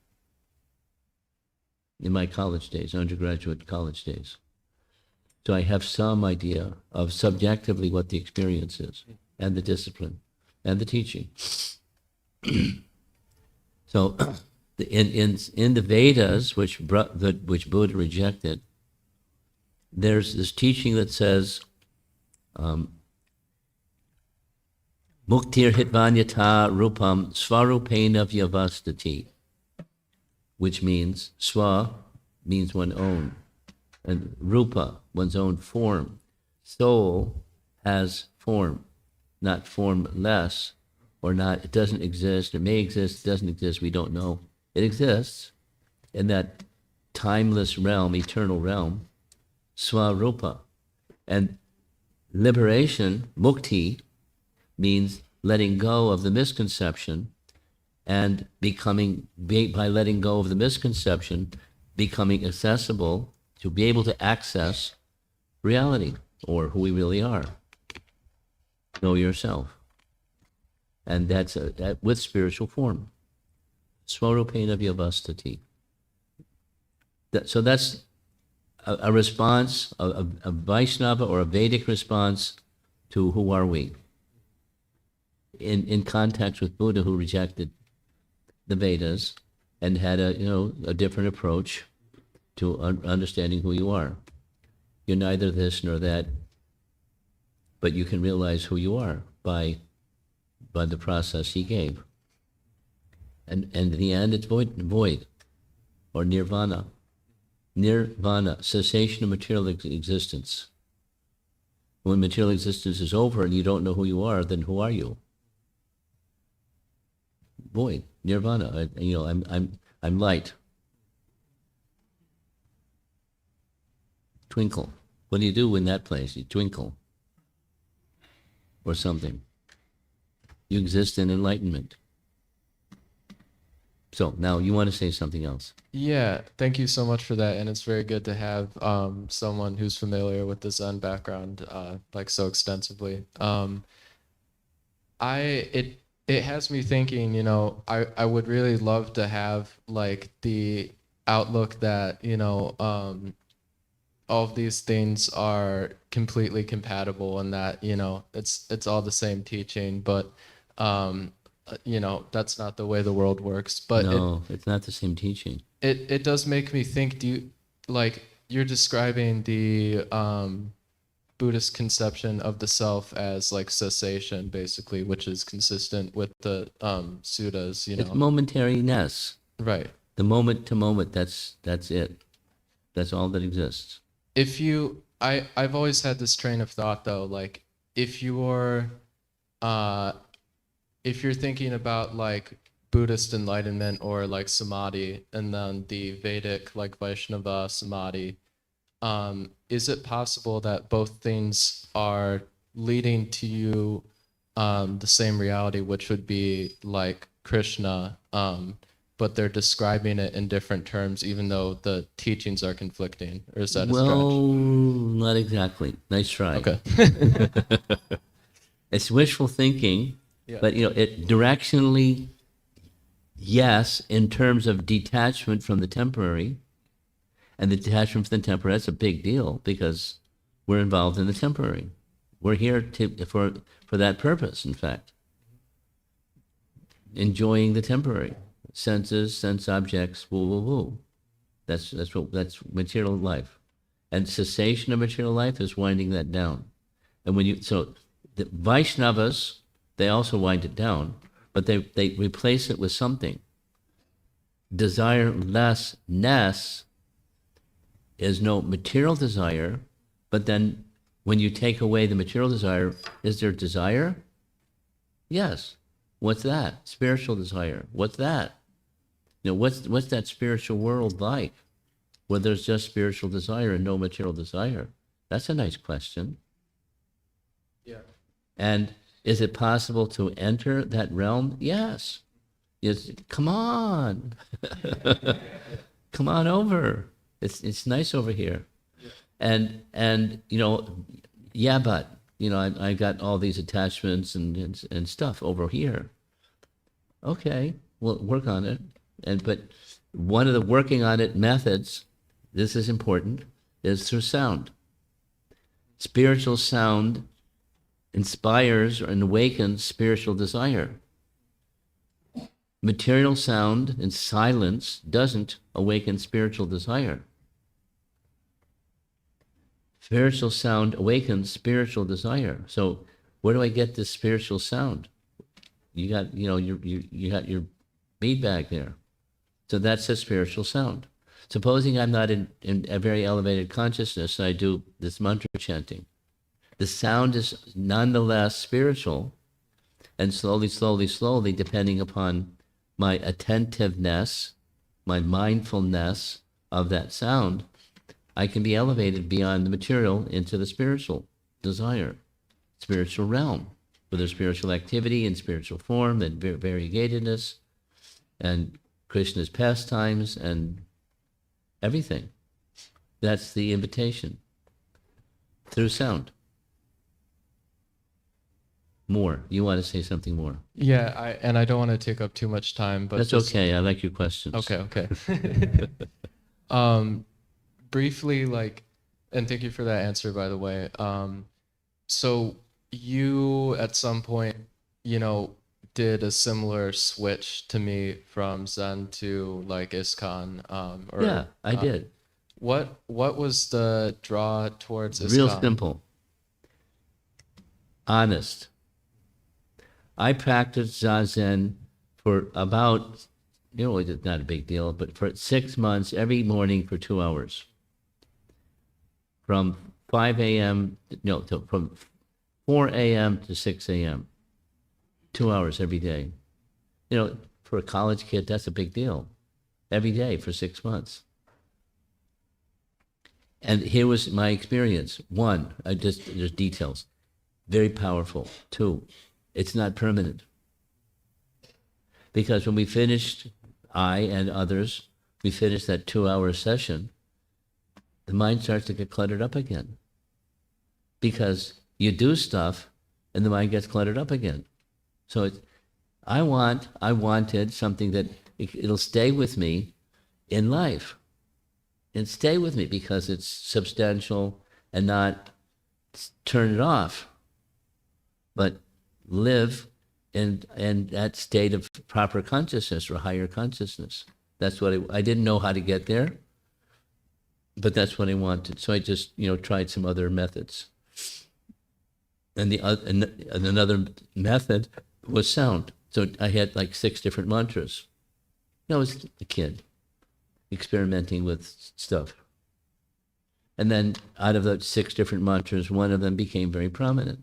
in my college days, undergraduate college days. So I have some idea of subjectively what the experience is, and the discipline, and the teaching. So, in the Vedas, which Buddha rejected, there's this teaching that says, Muktir hitvanyata rupam svarupena vyavastati, which means swa means one own, and rupa, one's own form. Soul has form, not formless, or not, it doesn't exist, it may exist, it doesn't exist, we don't know. It exists in that timeless realm, eternal realm, swarupa. And liberation, mukti, means letting go of the misconception and by letting go of the misconception, becoming accessible to be able to access reality, or who we really are. Know yourself. And that's with spiritual form. Swarupena vyavastati. So that's a response, a Vaishnava or a Vedic response to who are we? In contact with Buddha, who rejected the Vedas and had a different approach to understanding who you are. You're neither this nor that, but you can realize who you are by the process he gave. And in the end, it's void, or nirvana. Nirvana, cessation of material existence. When material existence is over and you don't know who you are, then who are you? Void, nirvana. I'm light. Twinkle. What do you do in that place? You twinkle, or something. You exist in enlightenment. So now you want to say something else. Yeah, thank you so much for that. And it's very good to have someone who's familiar with the Zen background like so extensively. It has me thinking, I would really love to have like the outlook that, all of these things are completely compatible, and that, it's all the same teaching, but that's not the way the world works. But no, it's not the same teaching. It does make me think, you're describing the Buddhist conception of the self as like cessation, basically, which is consistent with the suttas, It's momentariness. Right. The moment to moment, that's it. That's all that exists. I've always had this train of thought though, like if you're thinking about like Buddhist enlightenment or like samadhi, and then the Vedic like Vaishnava samadhi, is it possible that both things are leading to you the same reality, which would be like Krishna, but they're describing it in different terms, even though the teachings are conflicting? Or is that a Well, not exactly. Nice try. stretch? Okay. It's wishful thinking, Yeah. but it directionally, yes, in terms of detachment from the temporary, and the detachment from the temporary, that's a big deal because we're involved in the temporary. We're here for that purpose, in fact. Enjoying the temporary. Senses, sense objects, woo, woo, woo. That's material life. And cessation of material life is winding that down. And so the Vaishnavas, they also wind it down, but they replace it with something. Desirelessness is no material desire, but then when you take away the material desire, is there desire? Yes. What's that? Spiritual desire. What's that? What's that spiritual world like, where there's just spiritual desire and no material desire? That's a nice question. Yeah. And is it possible to enter that realm? Yes. Yes. Come on. Come on over. It's nice over here. Yeah. And yeah, but I got all these attachments and stuff over here. Okay, we'll work on it. But one of the working on it methods, this is important, is through sound. Spiritual sound inspires and awakens spiritual desire. Material sound and silence doesn't awaken spiritual desire. Spiritual sound awakens spiritual desire. So where do I get this spiritual sound? You got you got your bead bag there. So that's a spiritual sound. Supposing I'm not in a very elevated consciousness, I do this mantra chanting. The sound is nonetheless spiritual, and slowly, slowly, slowly, depending upon my attentiveness, my mindfulness of that sound, I can be elevated beyond the material into the spiritual desire, spiritual realm, with their spiritual activity and spiritual form and variegatedness and Krishna's pastimes and everything. That's the invitation through sound. More. You want to say something more? Yeah, I don't want to take up too much time, but That's okay. I like your questions. Okay. Briefly, and thank you for that answer, by the way. So you, at some point, did a similar switch to me from Zen to ISKCON. Yeah, I did. What was the draw towards ISKCON? Real simple. Honest. I practiced Zazen for about, it's not a big deal, but for 6 months, every morning for 2 hours. From 5 a.m., from 4 a.m. to 6 a.m. 2 hours every day. For a college kid, that's a big deal. Every day for 6 months. And here was my experience. 1, there's details. Very powerful. 2, it's not permanent. Because when we finished, I and others, we finished that 2-hour session, the mind starts to get cluttered up again. Because you do stuff and the mind gets cluttered up again. So I wanted something that it'll stay with me in life. And stay with me because it's substantial and not turn it off. But live in that state of proper consciousness or higher consciousness. That's what I didn't know how to get there, but that's what I wanted. So I just tried some other methods. And another method was sound. So I had 6 different mantras. I was a kid experimenting with stuff. And then out of the 6 different mantras, one of them became very prominent.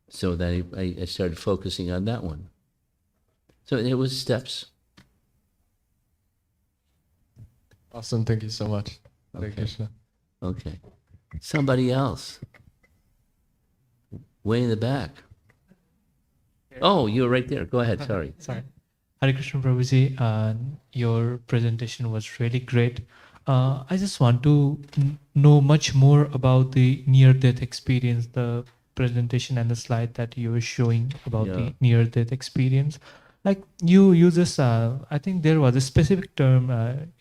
So then I started focusing on that one. So it was steps. Awesome. Thank you so much. Hare Okay. Krishna. Okay. Somebody else. Way in the back. Oh, you were right there. Go ahead. Sorry. Sorry. Hare Krishna Prabhuji, your presentation was really great. I just want to know much more about the near-death experience, the presentation and the slide that you were showing about Yeah. the near-death experience. Like you just, I think there was a specific term,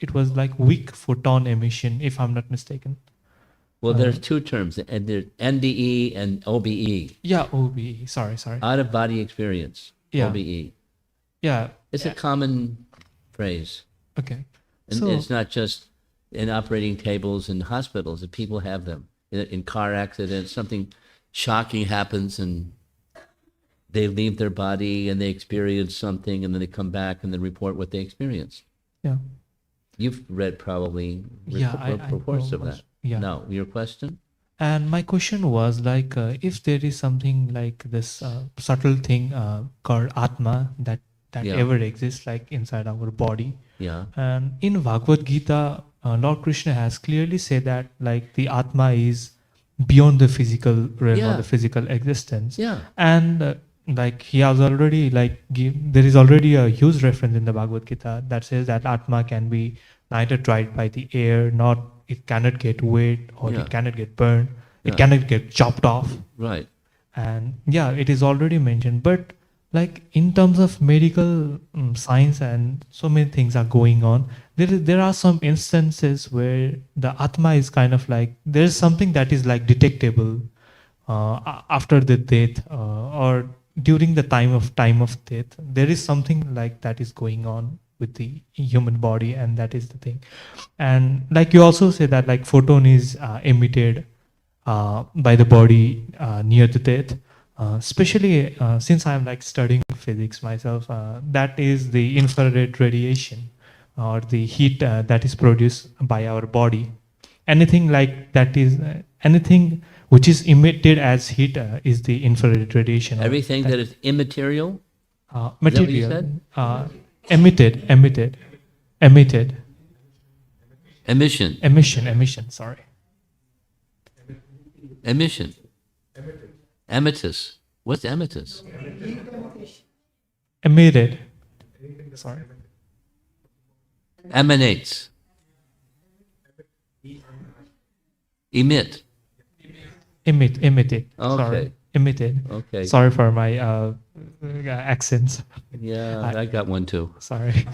it was like weak photon emission, if I'm not mistaken. Well, there's 2 terms, and there's NDE and OBE, Yeah, OBE, sorry. out of body experience. Yeah. OBE. Yeah, It's a common phrase. okay. And So, it's not just in operating tables in hospitals, that people have them. In car accidents, something shocking happens and they leave their body and they experience something and then they come back and then report what they experienced. yeah. You've read probably Yeah, I reports know of much- that. yeah. No, your question? And my question was like, if there is something like this subtle thing called Atma that Yeah. ever exists, like inside our body, Yeah. and in Bhagavad Gita, Lord Krishna has clearly said that like the Atma is beyond the physical realm Yeah. or the physical existence, Yeah. and like he has already there is already a huge reference in the Bhagavad Gita that says that Atma can be neither tried by the air, not it cannot get wet or Yeah. it cannot get burned, Yeah. it cannot get chopped off. Right. And yeah, it is already mentioned, but like in terms of medical science and so many things are going on, there are some instances where the Atma is kind of like, there's something that is like detectable after the death or during the time of death. There is something like that is going on with the human body, and that is the thing. And like you also say that like photon is emitted by the body near the death, especially since I'm like studying physics myself. That is the infrared radiation or the heat that is produced by our body. Anything like that is anything which is emitted as heat is the infrared radiation. or Everything that is immaterial? material said? emitted Emission. emission, sorry. Emission. Emitus. What's emitus? Emitted, sorry. Emanates. Emit. Emitted, Okay. sorry. Emitted. Okay. Sorry for my accents. Yeah, I got one too. Sorry.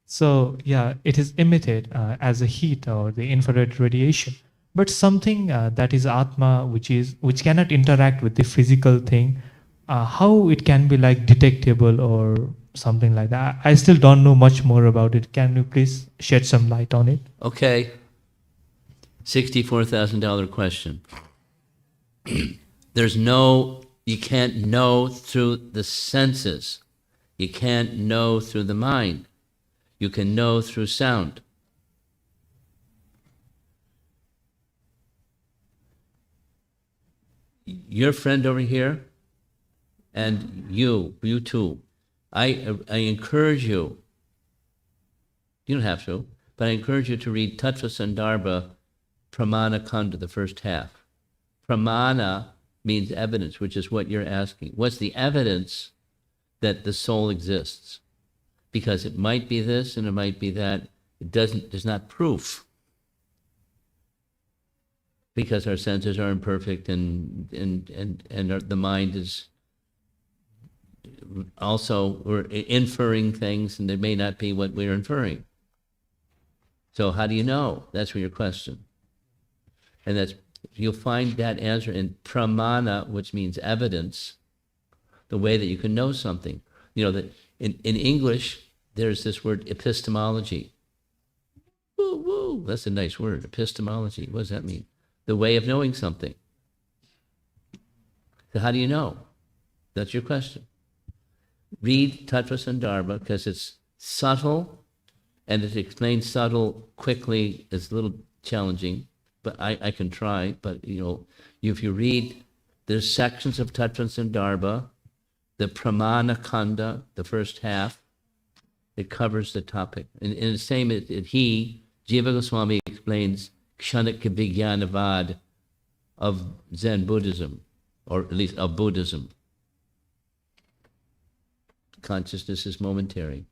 So yeah, it is emitted as a heat or the infrared radiation. But something that is Atma, which cannot interact with the physical thing, how it can be like detectable or something like that. I still don't know much more about it. Can you please shed some light on it? Okay. $64,000 question. You can't know through the senses. You can't know through the mind. You can know through sound. Your friend over here, and you too, I encourage you, you don't have to, but I encourage you to read Tattva Sandarbha Pramana Kanda, the first half. Pramana means evidence, which is what you're asking. What's the evidence that the soul exists? Because it might be this and it might be that. There's not proof. Because our senses are imperfect and the mind is also, we're inferring things and it may not be what we're inferring. So how do you know? That's your question. And you'll find that answer in pramana, which means evidence, the way that you can know something. You know, that in English, there's this word epistemology. Woo, woo, that's a nice word, epistemology. What does that mean? The way of knowing something. So how do you know? That's your question. Read Tattva Sandarbha because it's subtle and to explain subtle quickly is a little challenging, but I can try. But if you read, there's sections of Tattva Sandarbha, the Pramana Khanda, the first half, it covers the topic. And in the same, Jiva Goswami explains Kshanak Vijnanavad of Zen Buddhism, or at least of Buddhism. Consciousness is momentary.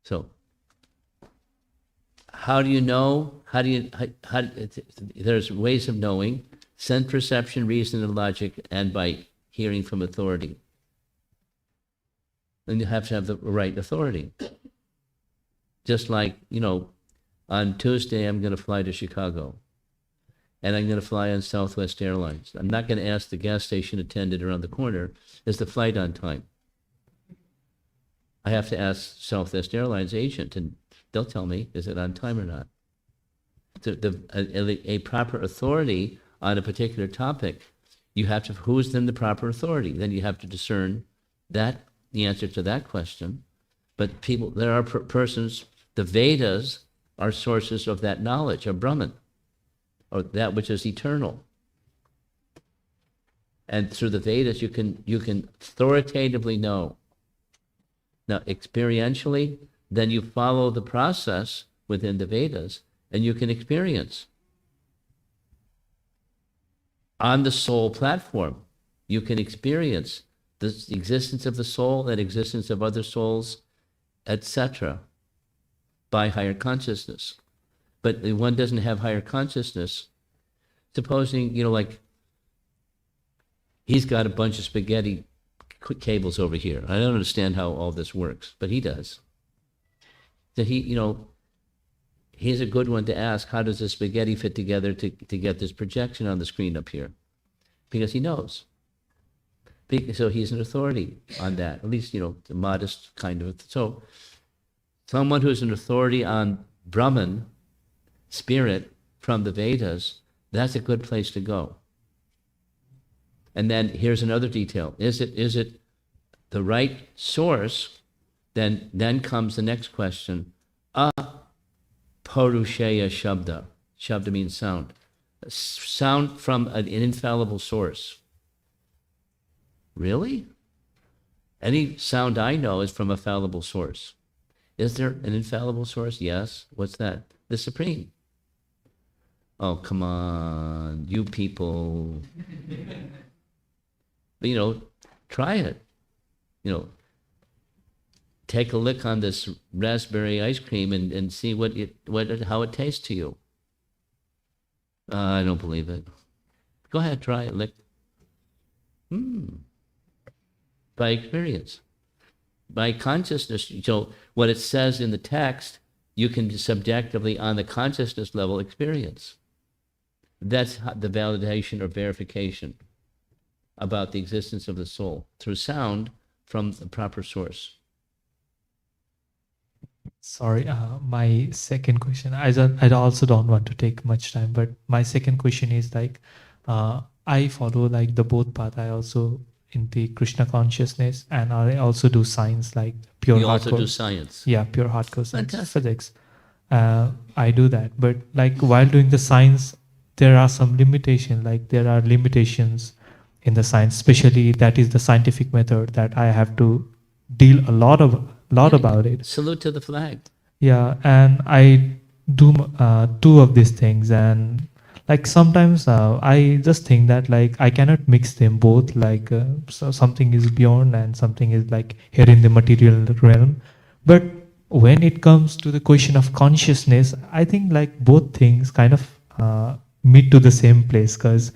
So, how do you know? There's ways of knowing: sense perception, reason, and logic, and by hearing from authority. And you have to have the right authority. Just like, on Tuesday I'm going to fly to Chicago, and I'm going to fly on Southwest Airlines. I'm not going to ask the gas station attendant around the corner, is the flight on time? I have to ask Southwest Airlines agent, and they'll tell me, is it on time or not? A proper authority on a particular topic, you have to, who's then the proper authority? Then you have to discern the answer to that question. But there are persons, the Vedas are sources of that knowledge, of Brahman, or that which is eternal. And through the Vedas, you can authoritatively know. Now, experientially, then you follow the process within the Vedas, and you can experience. On the soul platform, you can experience the existence of the soul and existence of other souls, etc., by higher consciousness. But one doesn't have higher consciousness. Supposing, like, he's got a bunch of spaghetti cables over here. I don't understand how all this works, but he does. So he's a good one to ask, how does this spaghetti fit together to get this projection on the screen up here? Because he knows. So he's an authority on that, at least, a modest kind of. So someone who's an authority on Brahman, spirit, from the Vedas, that's a good place to go. And then here's another detail. Is it the right source? Then comes the next question. Parushaya Shabda. Shabda means sound. Sound from an infallible source. Really? Any sound I know is from a fallible source. Is there an infallible source? Yes. What's that? The Supreme. Oh, come on, you people. But, try it. Take a lick on this raspberry ice cream and see how it tastes to you. I don't believe it. Go ahead, try it. Lick. By experience, by consciousness. So what it says in the text, you can subjectively, on the consciousness level, experience. That's the validation or verification about the existence of the soul through sound from the proper source. Sorry, my second question, I also don't want to take much time, but my second question is like, I follow like the both path. I also in the Krishna consciousness, and I also do science, like pure hardcore. You also do science? Yeah, pure hardcore science. Fantastic. Physics. I do that, but like while doing the science, there are some limitations, like there are limitations in the science, especially that is the scientific method that I have to deal a lot about it. Salute to the flag. Yeah, and I do two of these things, and like sometimes I just think that like I cannot mix them both, like so something is beyond and something is like here in the material realm. But when it comes to the question of consciousness, I think like both things kind of meet to the same place, because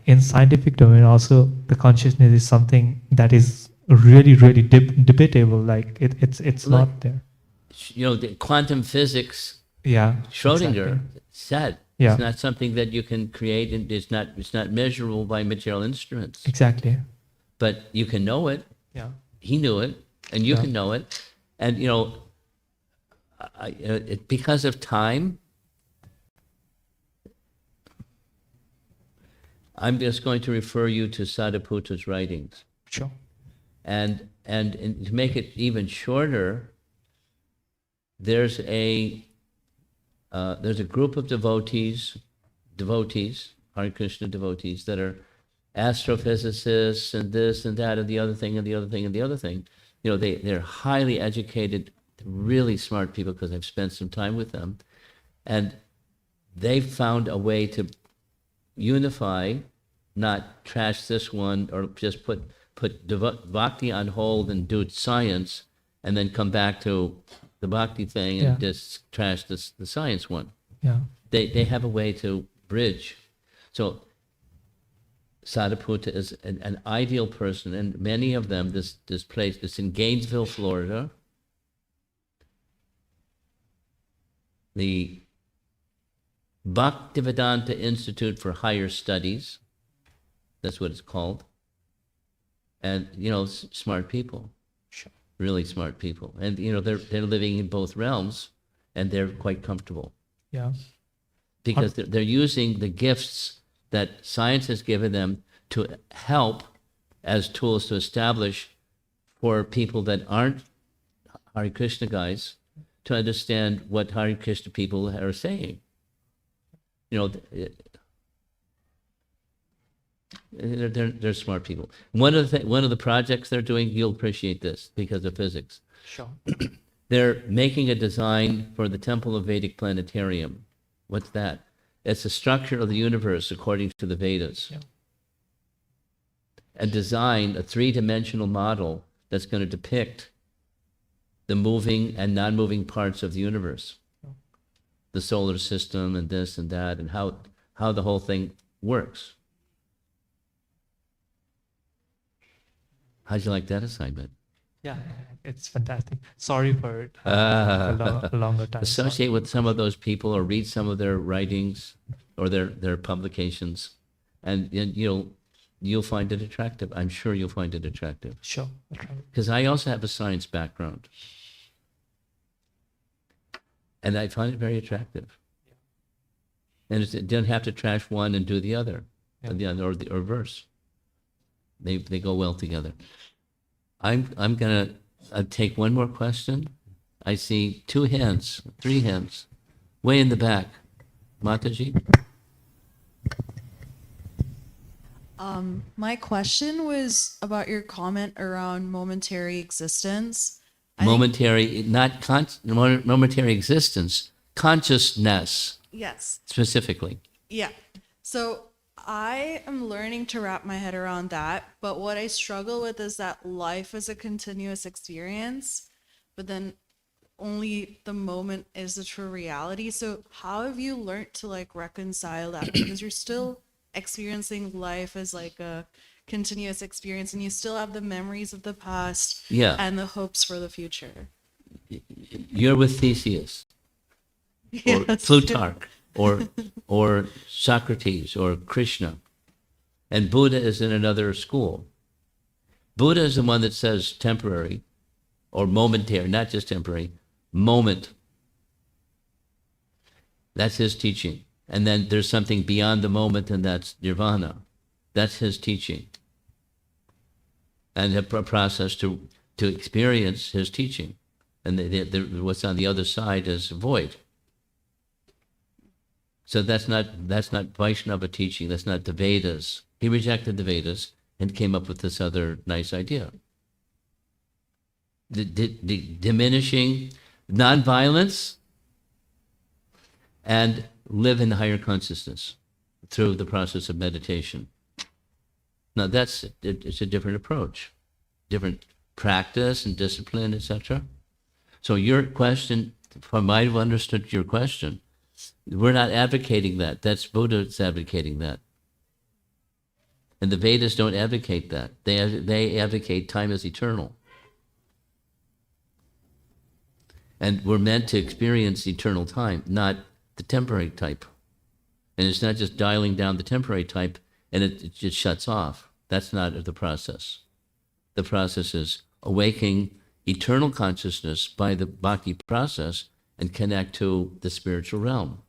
in scientific domain also the consciousness is something that is really debatable, like it's Like, not there. The quantum physics, Yeah, Schrodinger exactly. said, Yeah. it's not something that you can create, and it's not measurable by material instruments. Exactly. But you can know it. Yeah. He knew it, and you Yeah. can know it. And because of time, I'm just going to refer you to Sadhuputa's writings. Sure. And to make it even shorter, there's a group of devotees, Hare Krishna devotees, that are astrophysicists and this and that and the other thing and the other thing and the other thing. You know, they're highly educated, really smart people, because I've spent some time with them. And they found a way to unify, not trash this one or just put bhakti on hold and do science and then come back to the bhakti thing and just trash the science one. Yeah. They have a way to bridge. So Sadhaputta is an ideal person, and many of them, this place, it's in Gainesville, Florida. The Bhaktivedanta Institute for Higher Studies, that's what it's called. And, you know, smart people, really smart people. And, you know, they're living in both realms, and they're quite comfortable. Yeah. Because they're using the gifts that science has given them to help as tools to establish for people that aren't Hare Krishna guys to understand what Hare Krishna people are saying. You know, they're smart people. One of the projects they're doing, you'll appreciate this because of physics. Sure. They're making a design for the Temple of Vedic Planetarium. What's that? It's the structure of the universe according to the Vedas. Yeah. And design a three-dimensional model that's going to depict the moving and non-moving parts of the universe. The solar system and this and that, and how the whole thing works. How'd you like that assignment? Yeah, it's fantastic. Sorry for a longer time. Associate with some of those people or read some of their writings or their publications, and you'll find it attractive. I'm sure you'll find it attractive. Sure. I'll try. Because I also have a science background. And I find it very attractive. And it doesn't have to trash one and do the other, or the reverse. They go well together. I'm gonna take one more question. I see 2 hands, 3 hands, way in the back. Mataji. My question was about your comment around momentary existence. Momentary, not momentary existence, consciousness. Yes. Specifically. Yeah. So I am learning to wrap my head around that, but what I struggle with is that life is a continuous experience, but then only the moment is the true reality. So how have you learned to reconcile that? Because you're still experiencing life as a continuous experience, and you still have the memories of the past and the hopes for the future. You're with Theseus, or Yes. Plutarch, or Socrates, or Krishna, and Buddha is in another school. Buddha is the one that says temporary, or momentary, not just temporary, moment. That's his teaching. And then there's something beyond the moment, and that's nirvana. That's his teaching. And a process to experience his teaching. And what's on the other side is void. So that's not Vaishnava teaching. That's not the Vedas. He rejected the Vedas and came up with this other nice idea. The diminishing nonviolence and live in higher consciousness through the process of meditation. Now it's a different approach, different practice and discipline, etc. So your question, if I might have understood your question, we're not advocating that. That's Buddha's advocating that. And the Vedas don't advocate that. They advocate time as eternal. And we're meant to experience eternal time, not the temporary type. And it's not just dialing down the temporary type and it just shuts off. That's not the process. The process is awakening eternal consciousness by the bhakti process and connect to the spiritual realm,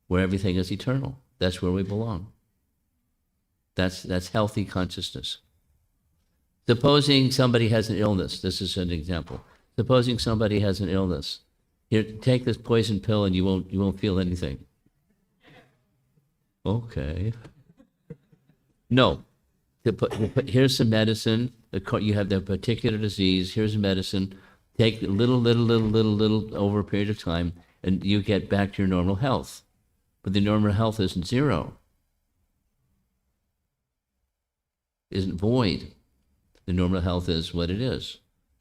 where everything is eternal. That's where we belong. That's healthy consciousness. Supposing somebody has an illness. This is an example. Supposing somebody has an illness Here, take this poison pill and you won't feel anything. Okay. No. Here's some medicine. You have that particular disease. Here's a medicine. Take a little over a period of time, and you get back to your normal health. But the normal health isn't zero. Isn't void. The normal health is what it is.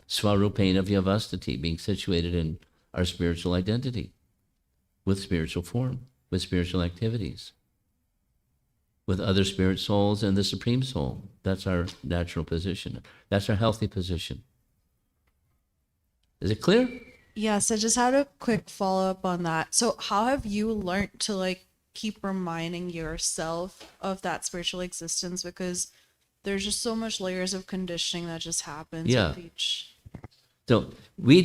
Svarupena vyavastati, being situated in our spiritual identity, with spiritual form, with spiritual activities, with other spirit souls and the Supreme Soul. That's our natural position. That's our healthy position. Is it clear? Yes, I just had a quick follow-up on that. So how have you learned to like keep reminding yourself of that spiritual existence? Because there's just so much layers of conditioning that just happens Yeah. with each. So we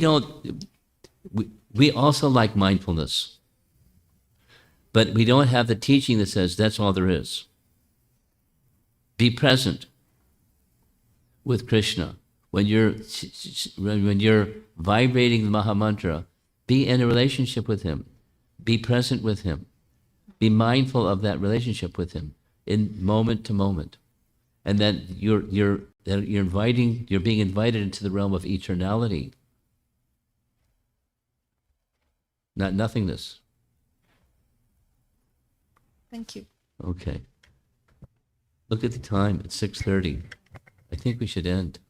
also like mindfulness, but we don't have the teaching that says that's all there is. Be present with Krishna. When you're vibrating the Mahamantra, be in a relationship with him. Be present with him. Be mindful of that relationship with him in moment to moment. And then you're being invited into the realm of eternality, not nothingness. Thank you. Okay. Look at the time. It's 6:30. I think we should end.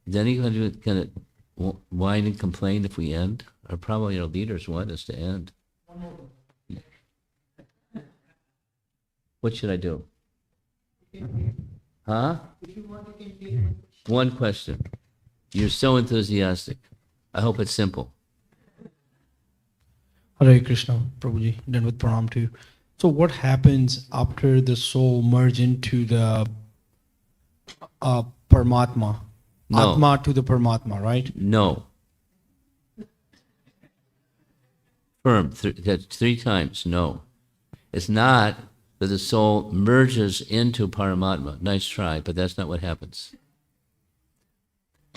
Is anyone going to whine and complain if we end? Or probably our leaders want us to end. What should I do? Huh? One question. You're so enthusiastic. I hope it's simple. Hare Krishna, Prabhuji, done with pranam to you. So what happens after the soul merge into the Paramatma? No. Atma to the Paramatma, right? No. Firm. That's 3 times. No. It's not that the soul merges into Paramatma. Nice try, but that's not what happens.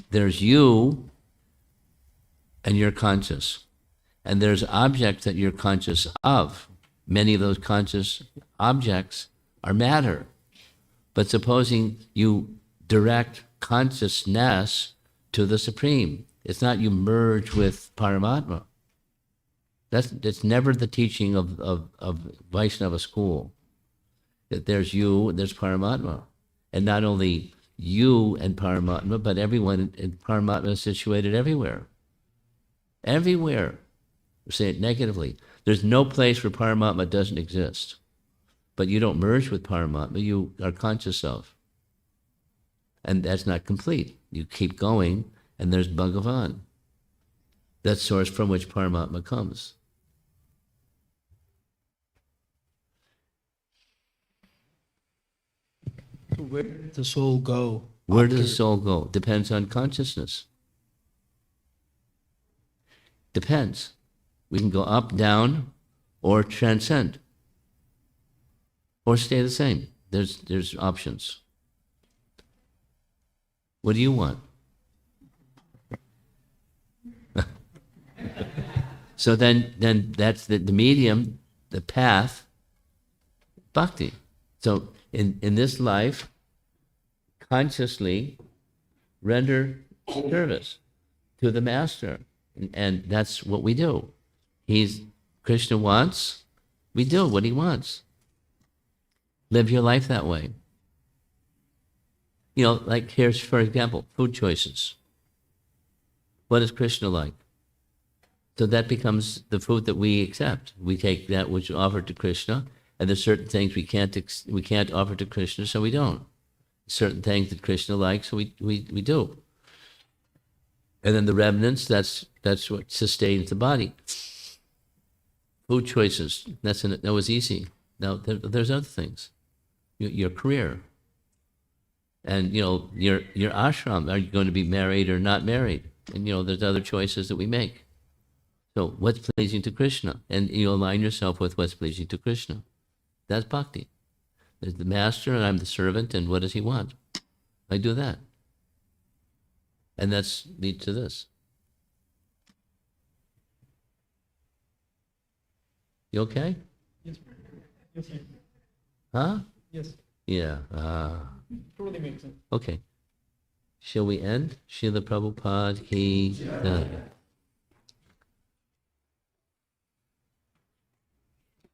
There's you, and you're conscious. And there's objects that you're conscious of. Many of those conscious objects are matter. But supposing you direct consciousness to the Supreme, it's not you merge with Paramatma. That's never the teaching of Vaishnava school. That there's you and there's Paramatma. And not only you and Paramatma, but everyone in Paramatma is situated everywhere. Everywhere. Say it negatively. There's no place where Paramatma doesn't exist. But you don't merge with Paramatma, you are conscious of. And that's not complete. You keep going, and there's Bhagavan. That source from which Paramatma comes. So where does the soul go? Where does the soul go? Depends on consciousness. Depends. We can go up, down, or transcend, or stay the same. There's options. What do you want? So then that's the medium, the path, bhakti. So in this life, consciously render service to the master, and that's what we do. Krishna wants, we do what he wants. Live your life that way. You know, like here's, for example, food choices. What is Krishna like? So that becomes the food that we accept. We take that which is offered to Krishna, and there's certain things we can't offer to Krishna, so we don't. Certain things that Krishna likes, so we do. And then the remnants, that's what sustains the body. Food choices, that was easy. Now there's other things. Your career, and your ashram. Are you going to be married or not married? And there's other choices that we make. So what's pleasing to Krishna, and you align yourself with what's pleasing to Krishna. That's bhakti. There's the master, and I'm the servant, and what does he want? I do that, and that's leads to this. You okay? Yes. Yes. Huh? Yes. Yeah. Totally makes sense. Okay. Shall we end? Srila Prabhupada ki jai.